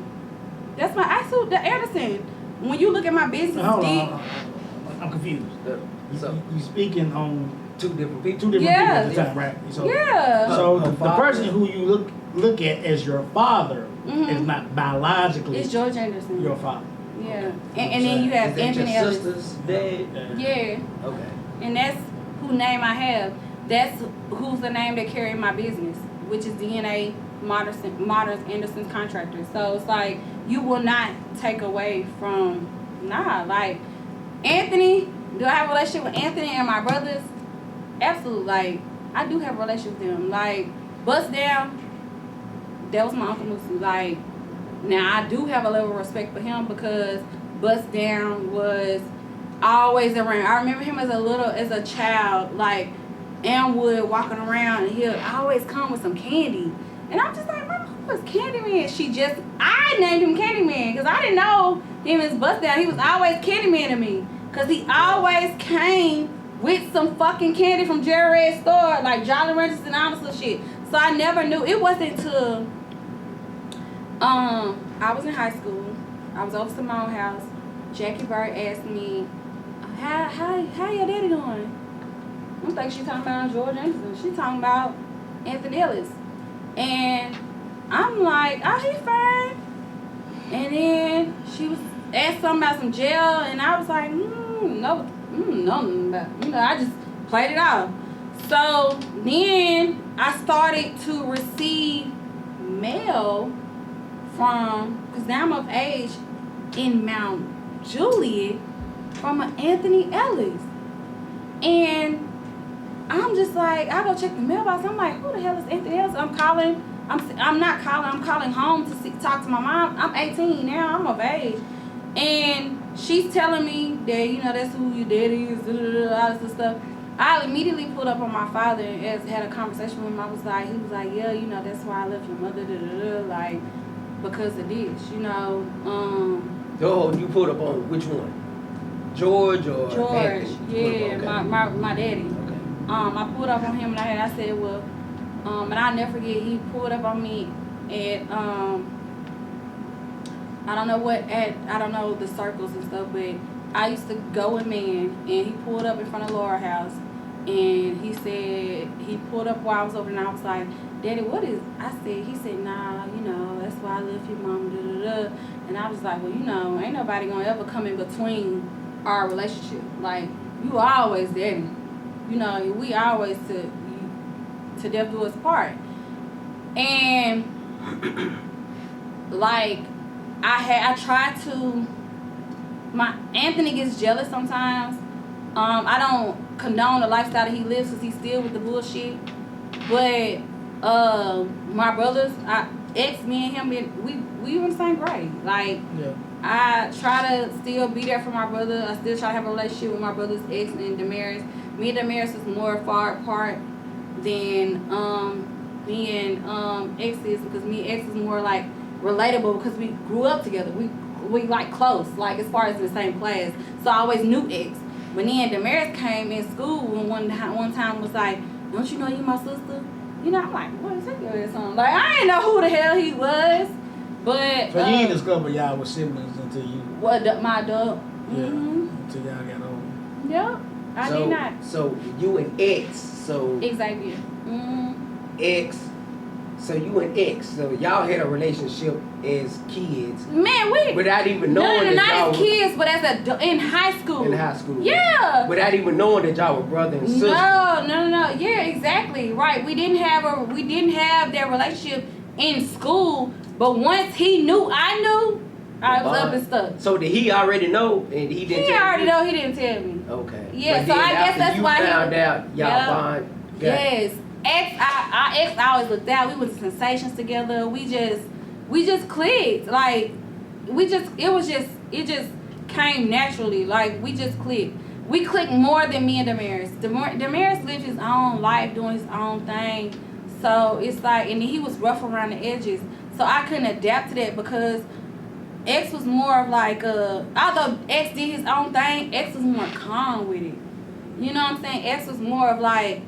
that's my the Anderson. When you look at my business, Hold on. I'm confused. So, You speaking on two different people. two different Yeah. people at the time, right? So, yeah. So Her the father. person who you look at as your father Mhm. is not biologically It's George Anderson. your father. Yeah, and then you have Is that Anthony your Ellis. sister's dad? Yeah, Okay. and that's who name I have. That's who's the name that carried my business, which is DNA Modern Anderson's Contractors. So it's like, you will not take away from, like, Anthony. Do I have a relationship with Anthony and my brothers? Absolutely. Like, I do have a relationship with them. Like, Bust Down, that was my Uncle Musu. Like, now I do have a level of respect for him because Bust Down was always around. I remember him as a child, like Elmwood walking around, and he'll always come with some candy. And I'm just like, Mama, who was Candyman? I named him Candyman because I didn't know him as Bust Down. He was always Candyman to me because he always came with some fucking candy from Jerry Red's store, like Jolly Ranchers and all this little shit. So I never knew. It wasn't until I was in high school. I was over Simone's house. Jackie Bird asked me, how your daddy doing? I'm thinking she talking about George Anderson. She talking about Anthony Ellis. And I'm like, oh, he fine. And then she was asked something about some jail, and I was like, no, I just played it off. So then I started to receive mail from, because now I'm of age, in Mount Juliet from an Anthony Ellis. And I'm just like, I go check the mailbox. I'm like, who the hell is Anthony Ellis? I'm calling home to talk to my mom. I'm 18 now, I'm of age. And she's telling me that, that's who your daddy is, all this stuff. I immediately pulled up on my father and had a conversation with him. He was like, yeah, that's why I left your mother, like, because of this, Oh, you pulled up on which one? George or George, Anthony? yeah, Okay. my daddy. Okay. I pulled up on him and I said, well, and I'll never forget, he pulled up on me at, I don't know the circles and stuff, but I used to go with man, and he pulled up in front of Laura's house, and he pulled up while I was over there, and I was like, Daddy, what is, he said, nah, that's why I left your mom, and I was like, well, ain't nobody gonna ever come in between our relationship, like, you always daddy, we always to death do us part, and, like, I tried to, Anthony gets jealous sometimes. I don't condone the lifestyle that he lives because he's still with the bullshit. But my brothers, me and him, we were in the same grade. Like, Yeah. I try to still be there for my brother. I still try to have a relationship with my brother's ex and Damaris. Me and Damaris is more far apart than me and X is, because me and X is more like relatable because we grew up together. We like close, like as far as in the same class. So I always knew X. When then Damaris came in school and one time was like, don't you know you my sister? I'm like, what is that or something? Like, I didn't know who the hell he was. But So you didn't discover y'all were siblings until you. my adult. Yeah. Mm-hmm. Until y'all got older. Yep. I did not. So you and X, so Xavier. X, so you and X, so y'all had a relationship as kids Man, we without even knowing that not y'all as kids, but as in high school. in high school. Yeah. Without even knowing that y'all were brother and sister. No. Yeah, exactly. Right. We didn't have that relationship in school, but once he knew, I knew, I was up and stuff. So did he already know and he didn't He tell already you? know, he didn't tell me. Okay. Yeah, But so then I guess after that's you why he found out y'all Yeah. bond. got- Yes. Ex always looked out. We went to Sensations together. We just clicked. Like, it just came naturally. Like, we just clicked. We clicked more than me and Damaris. Damaris lived his own life, doing his own thing. So it's like, and he was rough around the edges. So I couldn't adapt to that because X was more of like, although X did his own thing, X was more calm with it. You know what I'm saying? X was more of like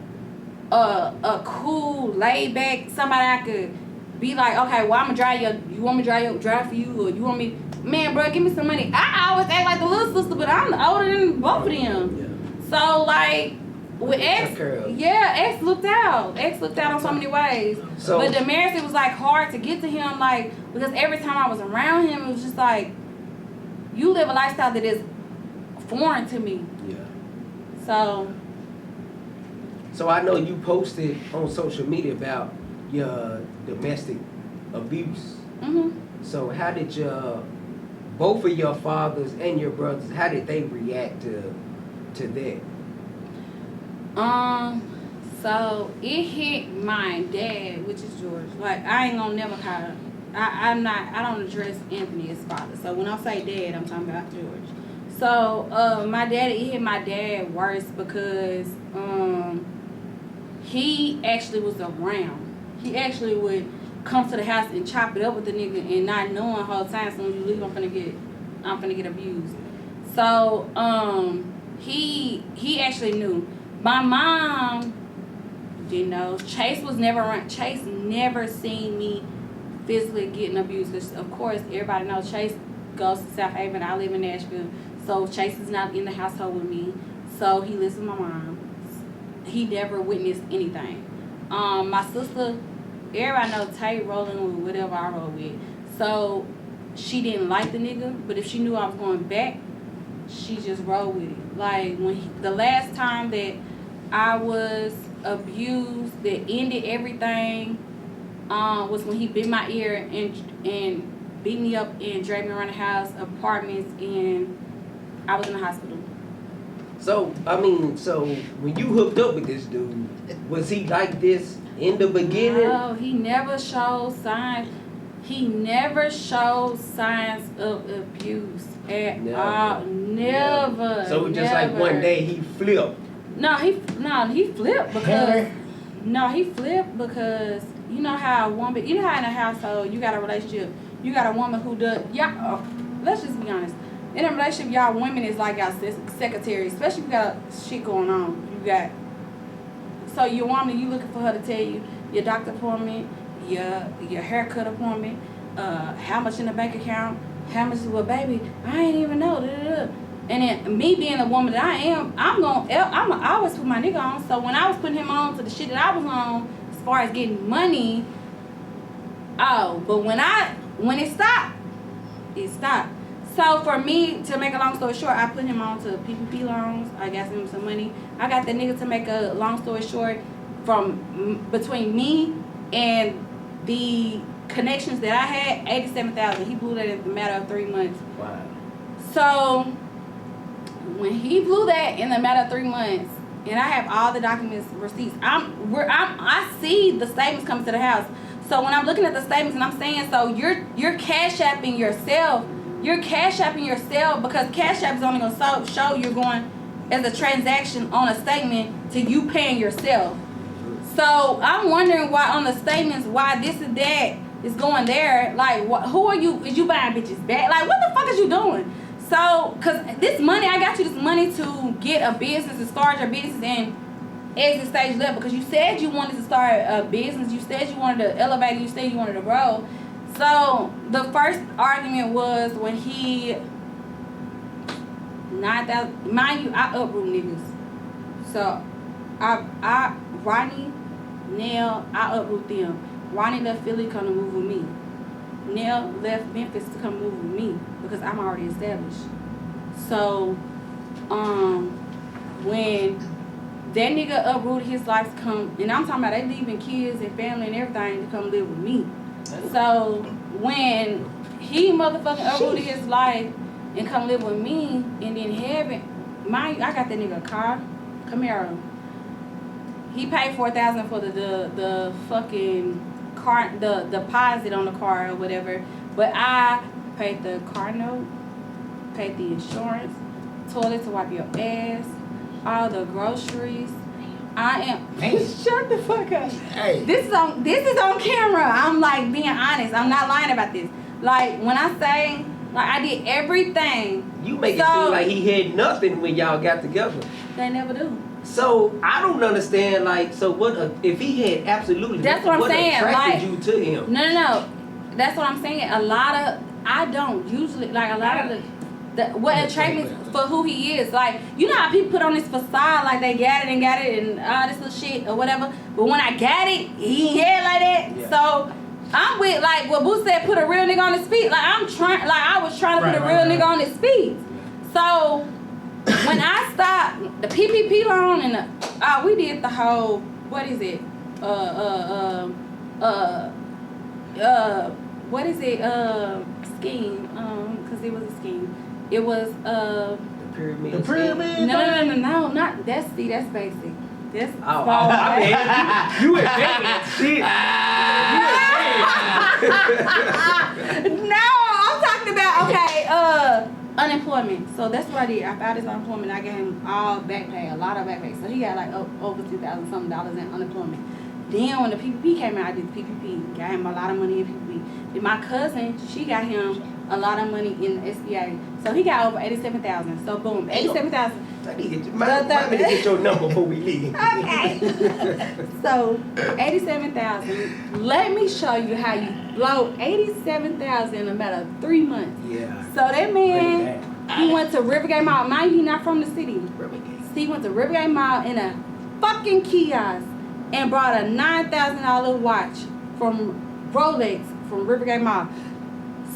a cool, laid back, somebody I could be like, okay, well, I'm gonna you want me to drive for you, or you want me, man, bro, give me some money. I always act like the little sister, but I'm older than both of them. Yeah. So like with X, Took care of. yeah, X looked out. X looked out on so many ways. So- But Damaris, it was like hard to get to him, like, because every time I was around him, it was just like, you live a lifestyle that is foreign to me. Yeah. So I know you posted on social media about your domestic abuse. So how did both of your fathers and your brothers, how did they react to that? So it hit my dad, which is George. Like I ain't gonna never call him. I don't address Anthony as father. So when I say dad, I'm talking about George. So it hit my dad worse because he actually was around. He actually would come to the house and chop it up with the nigga and not knowing the whole time, so when you leave I'm finna get abused. So he actually knew. My mom didn't know. Chase was never around. Chase never seen me physically getting abused, because of course everybody knows Chase goes to South Haven. I live in Nashville, so Chase is not in the household with me, so he lives with my mom. He never witnessed anything. My sister, everybody knows Tay rolling with whatever I roll with, so she didn't like the nigga, but if she knew I was going back, she just rolled with it. Like the last time that I was abused that ended everything was when he bit my ear and beat me up and dragged me around the house, apartments, and I was in the hospital. So, I mean, when you hooked up with this dude, was he like this in the beginning? No, he never showed signs. He never showed signs of abuse at all. Never. So it just like one day he flipped. He flipped because you know how a woman, you know how in a household you got a relationship, you got a woman who does, let's just be honest. In a relationship, y'all women is like y'all secretary, especially if you got shit going on. So your woman, you looking for her to tell you your doctor appointment, your haircut appointment, how much in the bank account, how much, well baby, I ain't even know. And then me being a woman that I am, I always put my nigga on. So when I was putting him on to the shit that I was on, as far as getting money, but when it stopped, it stopped. So for me, to make a long story short, I put him on to PPP loans. I got him some money. I got that nigga, to make a long story short, from between me and the connections that I had, $87,000. He blew that in a matter of 3 months. Wow. So when he blew that in a matter of 3 months, and I have all the documents, receipts, I see the statements coming to the house. So when I'm looking at the statements and I'm saying, so you're cash apping yourself. You're cash apping yourself because Cash App is only going to show you're going as a transaction on a statement to you paying yourself. So I'm wondering why on the statements, why this and that is going there. Like, who are you? Is you buying bitches back? Like, what the fuck is you doing? So, because this money, I got you this money to get a business, to start your business and exit stage left, because you said you wanted to start a business. You said you wanted to elevate. You said you wanted to grow. So the first argument was when he 9,000. Mind you, I uproot niggas. So Ronnie, Nell, I uproot them. Ronnie left Philly, come to move with me. Nell left Memphis to come move with me because I'm already established. So when that nigga uprooted his life to come, and I'm talking about they leaving kids and family and everything to come live with me. So when he motherfucking uprooted his life and come live with me, and then I got that nigga a car, Camaro. He paid $4,000 for the fucking car, the deposit on the car or whatever. But I paid the car note, paid the insurance, toilet to wipe your ass, all the groceries. Shut the fuck up. Hey. This is on camera. I'm like being honest. I'm not lying about this. Like when I say, like I did everything. You make it seem like he had nothing when y'all got together. They never do. So I don't understand. Like, so what? If he had absolutely That's nothing, what I'm saying. attracted Like, you to him? No. That's what I'm saying. I don't usually like a lot of what attracts me for who he is. Like, you know how people put on this facade like they got it and all this little shit or whatever. But when I got it, he ain't had like that. Yeah. So I'm with like what Boo said, put a real nigga on his feet. Like I was trying to put a real nigga on his feet. So when I stopped the PPP loan and we did the whole, what is it? What is it? Scheme. Cause it was a scheme. It was The pyramid. The pyramid. No, not that's basic. This I mean, you invented that shit. No, I'm talking about unemployment. So that's what I did. I filed his unemployment. I gave him all back pay, a lot of back pay. So he got like over $2,000 something in unemployment. Then when the PPP came out, I did the PPP. Got him a lot of money in PPP. Then my cousin, she got him a lot of money in the SBA. So he got over 87,000. So boom, 87,000. I need to get your number before we leave. Okay. So 87,000. Let me show you how you blow 87,000 in a matter of 3 months. Yeah. So that man, he went to Rivergate Mall. Mind you, he not from the city. He went to Rivergate Mall in a fucking kiosk and brought a $9,000 watch from Rolex from Rivergate Mall.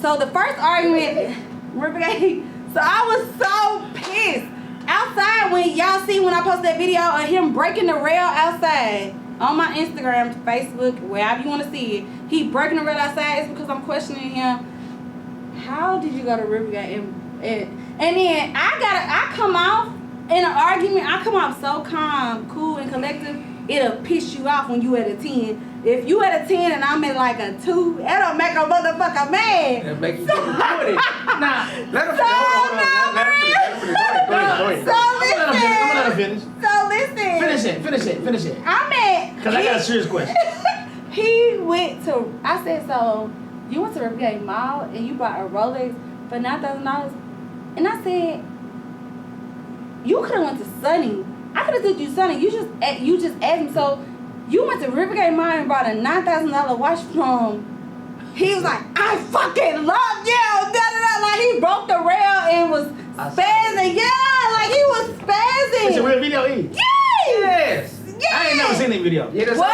So the first argument, Rivergate. So I was so pissed. Outside, when y'all see when I post that video of him breaking the rail outside on my Instagram, Facebook, wherever you want to see it, he breaking the rail outside. It's because I'm questioning him. How did you go to Rivergate and then I come off in an argument. I come off so calm, cool, and collective. It'll piss you off when you at a 10. If you at a 10 and I'm at like a 2, that'll make a motherfucker mad. That'll make you 20. Nah, let him Finish it. I'm at. Because I got a serious question. He went to. I said, so you went to Rivergate Mall and you bought a Rolex for $9,000, and I said, you could have went to Sunny. I could have took you Sunny. You just asked me. So you went to Rivergate Mall and bought a $9,000 watch from. He was like, I fucking love you. Da, da, da. Like he broke the rail and was spazzing. Yeah, like he was spazzing. It's a real video, E. Yes. I ain't never seen that video. Yeah, that's What?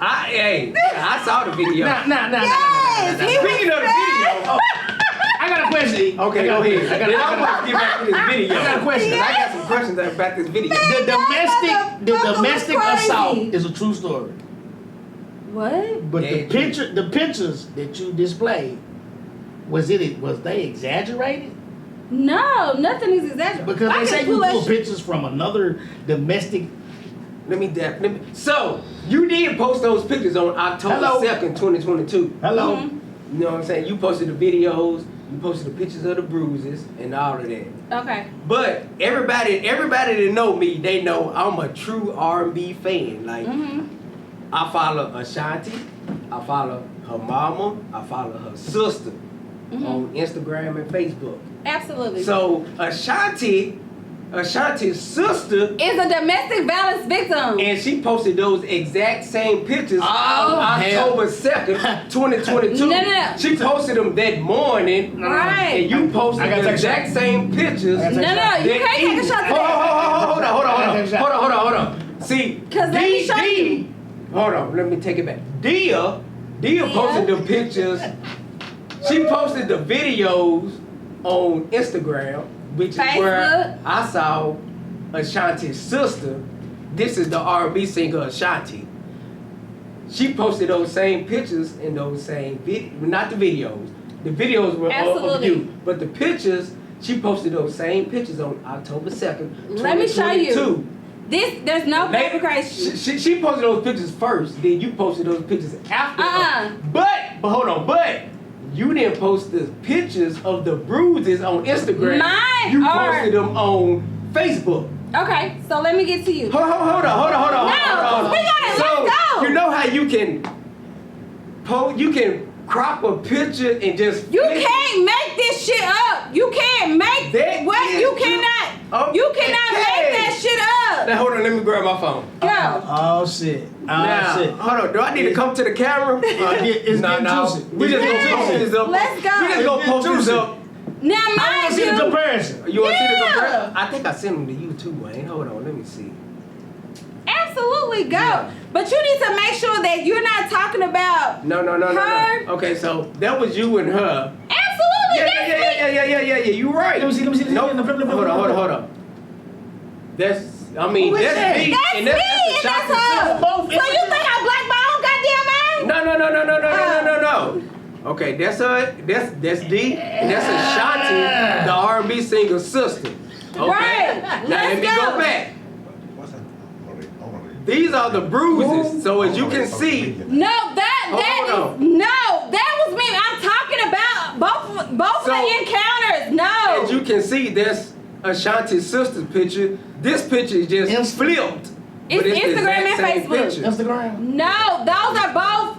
I saw the video. Nah. Yes, he Speaking was of the video, I got a question, E. okay, go ahead. I want to get back to this video. I got a question. I got some questions about this video. The domestic crazy. assault is a true story. What? But Yeah, the pictures that you displayed, was they exaggerated? No, nothing is exaggerated. Because I they say can you pull that pull shit- pictures from another domestic. So, you did post those pictures on October Hello. 2nd, 2022. Hello. Mhm. You know what I'm saying? You posted the videos, you posted the pictures of the bruises, and all of that. Okay. But everybody that know me, they know I'm a true R&B fan. Like, Mhm. I follow Ashanti, I follow her mama, I follow her sister on Instagram and Facebook. Absolutely. So Ashanti's sister, is a domestic violence victim. and she posted those exact same pictures Oh, on October 2nd, 2022. No. She posted them that morning. Right. And you posted I gotta the take a exact shot. same pictures. I gotta take a No, shot. you can't take a shot today. Hold on. See, 'Cause let me show you. Hold on, let me take it back. Dia posted the pictures. She posted the videos on Instagram, which is where Facebook. I saw Ashanti's sister. This is the R&B singer Ashanti. She posted those same pictures and those same not the videos. The videos were of Absolutely. you, but the pictures. She posted those same pictures on October 2nd, 2022. Let me show you. There's no paper crazy. She posted those pictures first, then you posted those pictures after. But hold on, you didn't post the pictures of the bruises on Instagram. Mine you are- posted them on Facebook. Okay, so let me get to you. Hold on. No, we gotta- So, let's go. you know how you can crop a picture and just You can't make this shit up. You can't make That what is you true. cannot. Oh, You cannot okay. make that shit up. Now hold on, let me grab my phone. Go. Oh shit. Now, hold on. Do I need to come to the camera? It's No. intrusive. We just gonna Yes. post this up. Let's go. We just gonna It's post this intrusive. up. Now I want to mind see the you, comparison. You want to see the Yeah. comparison? I think I sent them to you too, Wayne. Hold on, let me see. absolutely go. Yeah. But you need to make sure that you're not talking about No. Her? Okay, so that was you and her. absolutely. Yeah. You right. Let me see. Nope. Hold on. That's Who is that's that? me. That's and me, that's and that's Ashanti's her. sister. Both. So you think I blackball goddamn man? No. Okay, that's her. That's D, and that's Ashanti, the R&B singer sister. Okay. Right. Now let me Let's go go. back. What's that? Hold on. These are the bruises. So as you can see, No, that Hold is no, that was me. I'm talking about both So, of the encounters. No. as you can see, there's Ashanti's sister's picture. This picture is just Insta- flipped. It's but the Instagram exact and same Facebook. picture. Instagram. No, those are both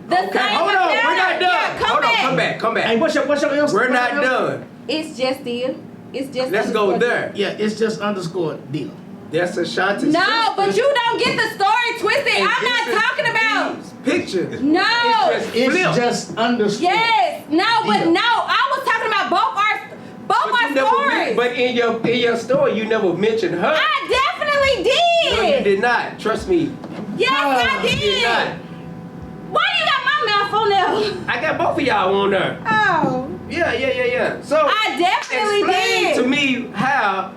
the Okay, same hold on. We're encounter. not done. Yeah, Hold on, come back, come Hey, back. what's your Instagram? We're not done. It's just deal. It's just. Let's go underscore there. Yeah, it's just underscore deal. That's Ashanti's No, sister. but you don't get the story twisted. And I'm this not is talking about. these pictures. No. It's just It's flipped. just underscore. Yes. No, but Deal. no. I was talking about both But our you never stories. but in your story, you never mentioned her. I definitely No, you did. did not. Trust me. Yes, I You did not. did. Why you got my mouth on there? I got both of y'all on there. Oh. Yeah. So I definitely explain did. to me how.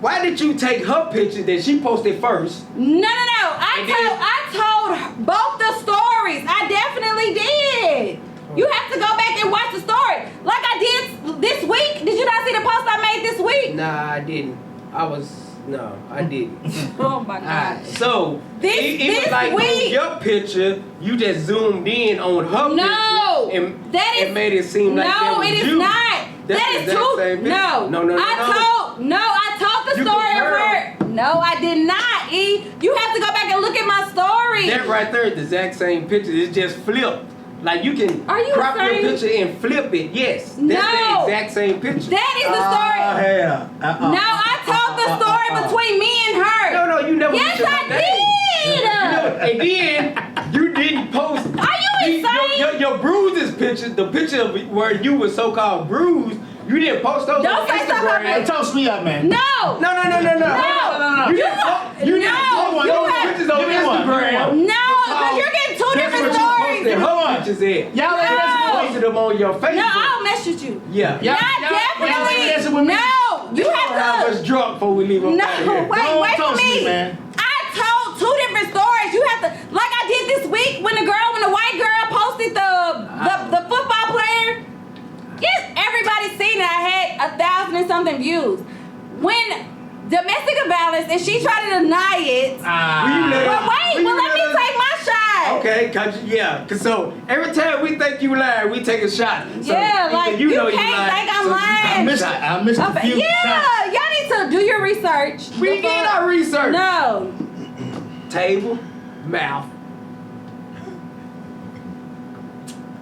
Why did you take her picture that she posted first? No. And then- I told both the stories. I definitely did. You have to go back and watch the story. Like I did this week. Did you not see the post I made this week? Nah, I didn't. I didn't. Oh my God. So This like week- on your picture, you just zoomed in on her No, picture and that is it made it seem like that no, was it is you. not. That's That the is exact too. same picture. No, No. I told the You story of compared her. No, I did not. E, you have to go back and look at my story. That right there is the exact same picture. It's just flipped. Like you can Are you crop your saying- picture and flip it. Yes, that's No. the exact same picture. That is the story. Hell. No, I told the story between me and her. No, you never. Yes, mentioned I her name. did. And then you didn't post. Are you insane? Your bruises picture, the picture of where you were so-called bruised, you didn't post those Don't on say something about Hey, Instagram. toast me up, man. No. No. No. You didn't post No, those you have- pictures on Give me one. Instagram. No, because you're getting two That's different what you stories. posted her pictures in. Y'all ain't No. messing with me. Posted them on your Facebook. No, I'll mess with you. Yeah. Y'all- Not y'all ain't messing definitely. with me. No, you I have was to. drunk before we leave up No, out of here. wait Don't for toast me. me, man. I told two different stories. You have to, like I did this week when the white girl posted the football player. Yes, everybody's seen it. I had 1,000 and something views. When domestic violence and she tried to deny it. Will you let But her- wait, will well you let me her- take my shot. Okay, cause so every time we think you lying, we take a shot. So Yeah, either like, you you know can't lying, think I'm so you lying. take I a missed shot. it. I missed a Okay, few shots. yeah, y'all need to do your research. We did our research. No. Table, mouth,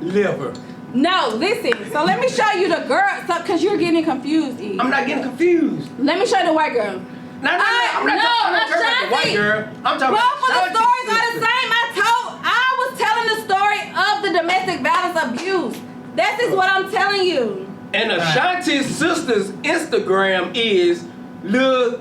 liver. No, listen. So let me show you the girl, cause you're getting confused, E. I'm not getting confused. Let me show you the white girl. I'm not talking about the Ashanti. white girl. I'm talking Both of about the stories are the same. I was telling the story of the domestic violence abuse. That is what I'm telling you. And Ashanti's sister's Instagram is Lil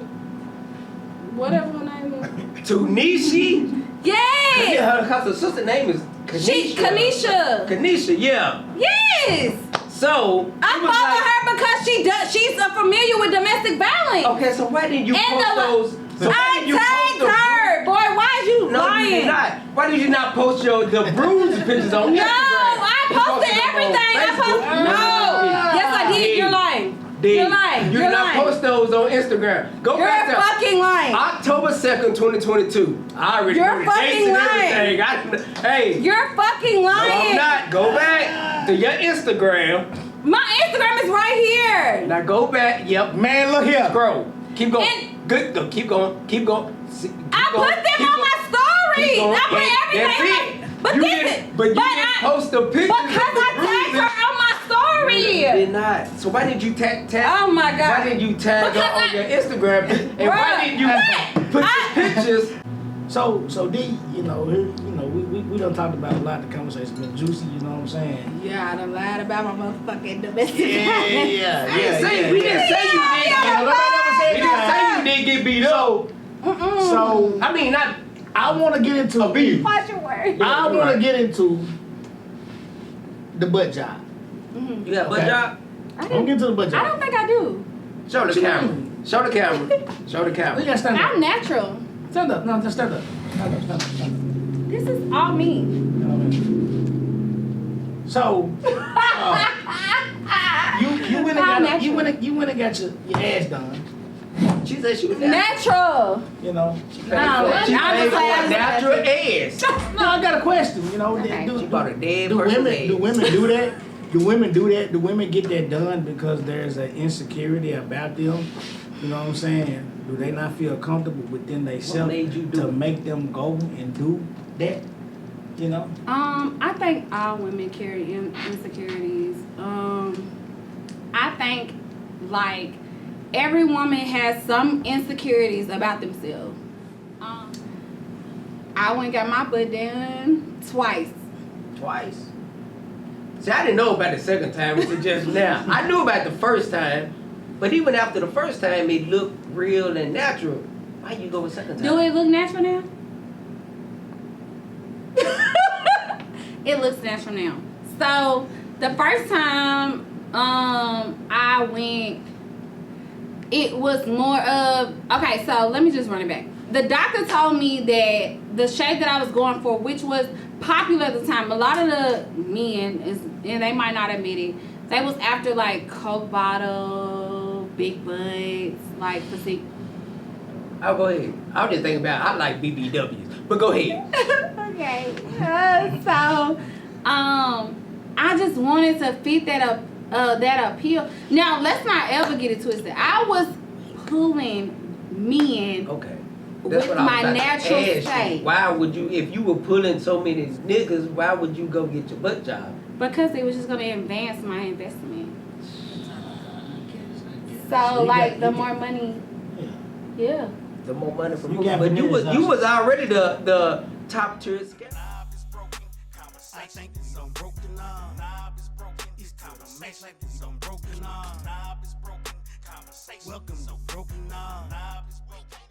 Whatever her name is. Tunishi. Yes. Yeah, her sister's name is Kanisha. Kanisha, yeah. Yes. So I it was follow like- her because she's familiar with domestic violence. Okay, so why didn't you And post those? So why I didn't you post tagged the her. Boy, why is you No, lying? you did not. Why did you not post the bruised pictures on No, Instagram? I You posted them on everything. Facebook. No. Yes, I did. You're lying. You're lying. You You're did not lying. post those on Instagram. Go You're back to fucking lying. October 2nd, 2022. I already You're know the dates fucking and lying. everything. Hey, You're fucking no, lying. I'm not. Go back to your Instagram. My Instagram is right here. Now go back. Yep. Man, look here. Scroll. Keep going. And- Good. Go. Keep going. Keep going. Keep I going. put them Keep on going. my story. Keep going. I put Yeah, everything. that's it. But you this didn't, is. but you didn't post the pictures. Because I tagged her on my story. You did not. So why did you tag? Oh my God. Why did you tag Because her on I- your Instagram? And why Bruh, did you what? put I- the pictures? So D, we done talked about a lot. The conversation's been juicy. You know what I'm saying? Yeah, I done lied about my motherfucking domestic Yeah. We didn't say you did. We didn't say you did get beat up. So I mean, not I want to get into beef. Watch your words. I want to get into the butt job. You got a butt Okay. job? I I'm gonna get to the butt I job. don't think I do. Show the What you camera. mean? Show the camera. Show the We camera. gotta stand up. I'm natural. Stand up. No, just stand up. Stand up. Stand up. Stand up. This is all me. You know what I mean? So you went and How got you natural. went and got your ass done. She said she was natural. Natural. You know. She No, paid for I'm just saying- natural ass. No, I got a question. You know, Okay. do, She bought a dead do person's women ass. do women do that? Do women do that? Do women get that done because there's an insecurity about them? You know what I'm saying? Do they not feel comfortable within themselves made you do to it? make them go and do that? You know? I think all women carry insecurities. I think like every woman has some insecurities about themselves. I went and got my butt done twice. Twice. See, I didn't know about the second time until just now. I knew about the first time, but even after the first time, it looked real and natural. Why you go a second time? Do it look natural now? It looks natural now. So the first time I went, it was more of okay. So let me just run it back. The doctor told me that the shape that I was going for, which was popular at the time, a lot of the men and they might not admit it, they was after like Coke bottle, big butts, like physique. I'll go ahead. I was just thinking about I like BBWs, but go ahead. Okay. So, I just wanted to fit that appeal. Now, let's not ever get it twisted. I was pulling men Okay. with my about to natural ask you. state Why would you, if you were pulling so many niggas, why would you go get your butt job? because it was just gonna advance my investment. You So, like, got- the you more got- money, Yeah. yeah. The more money from You who? got But you was vanilla already the top tier scout. Conversation is on broken knob is broken. It's conversation is on broken knob is broken. Conversation. Welcome to broken knob is broken.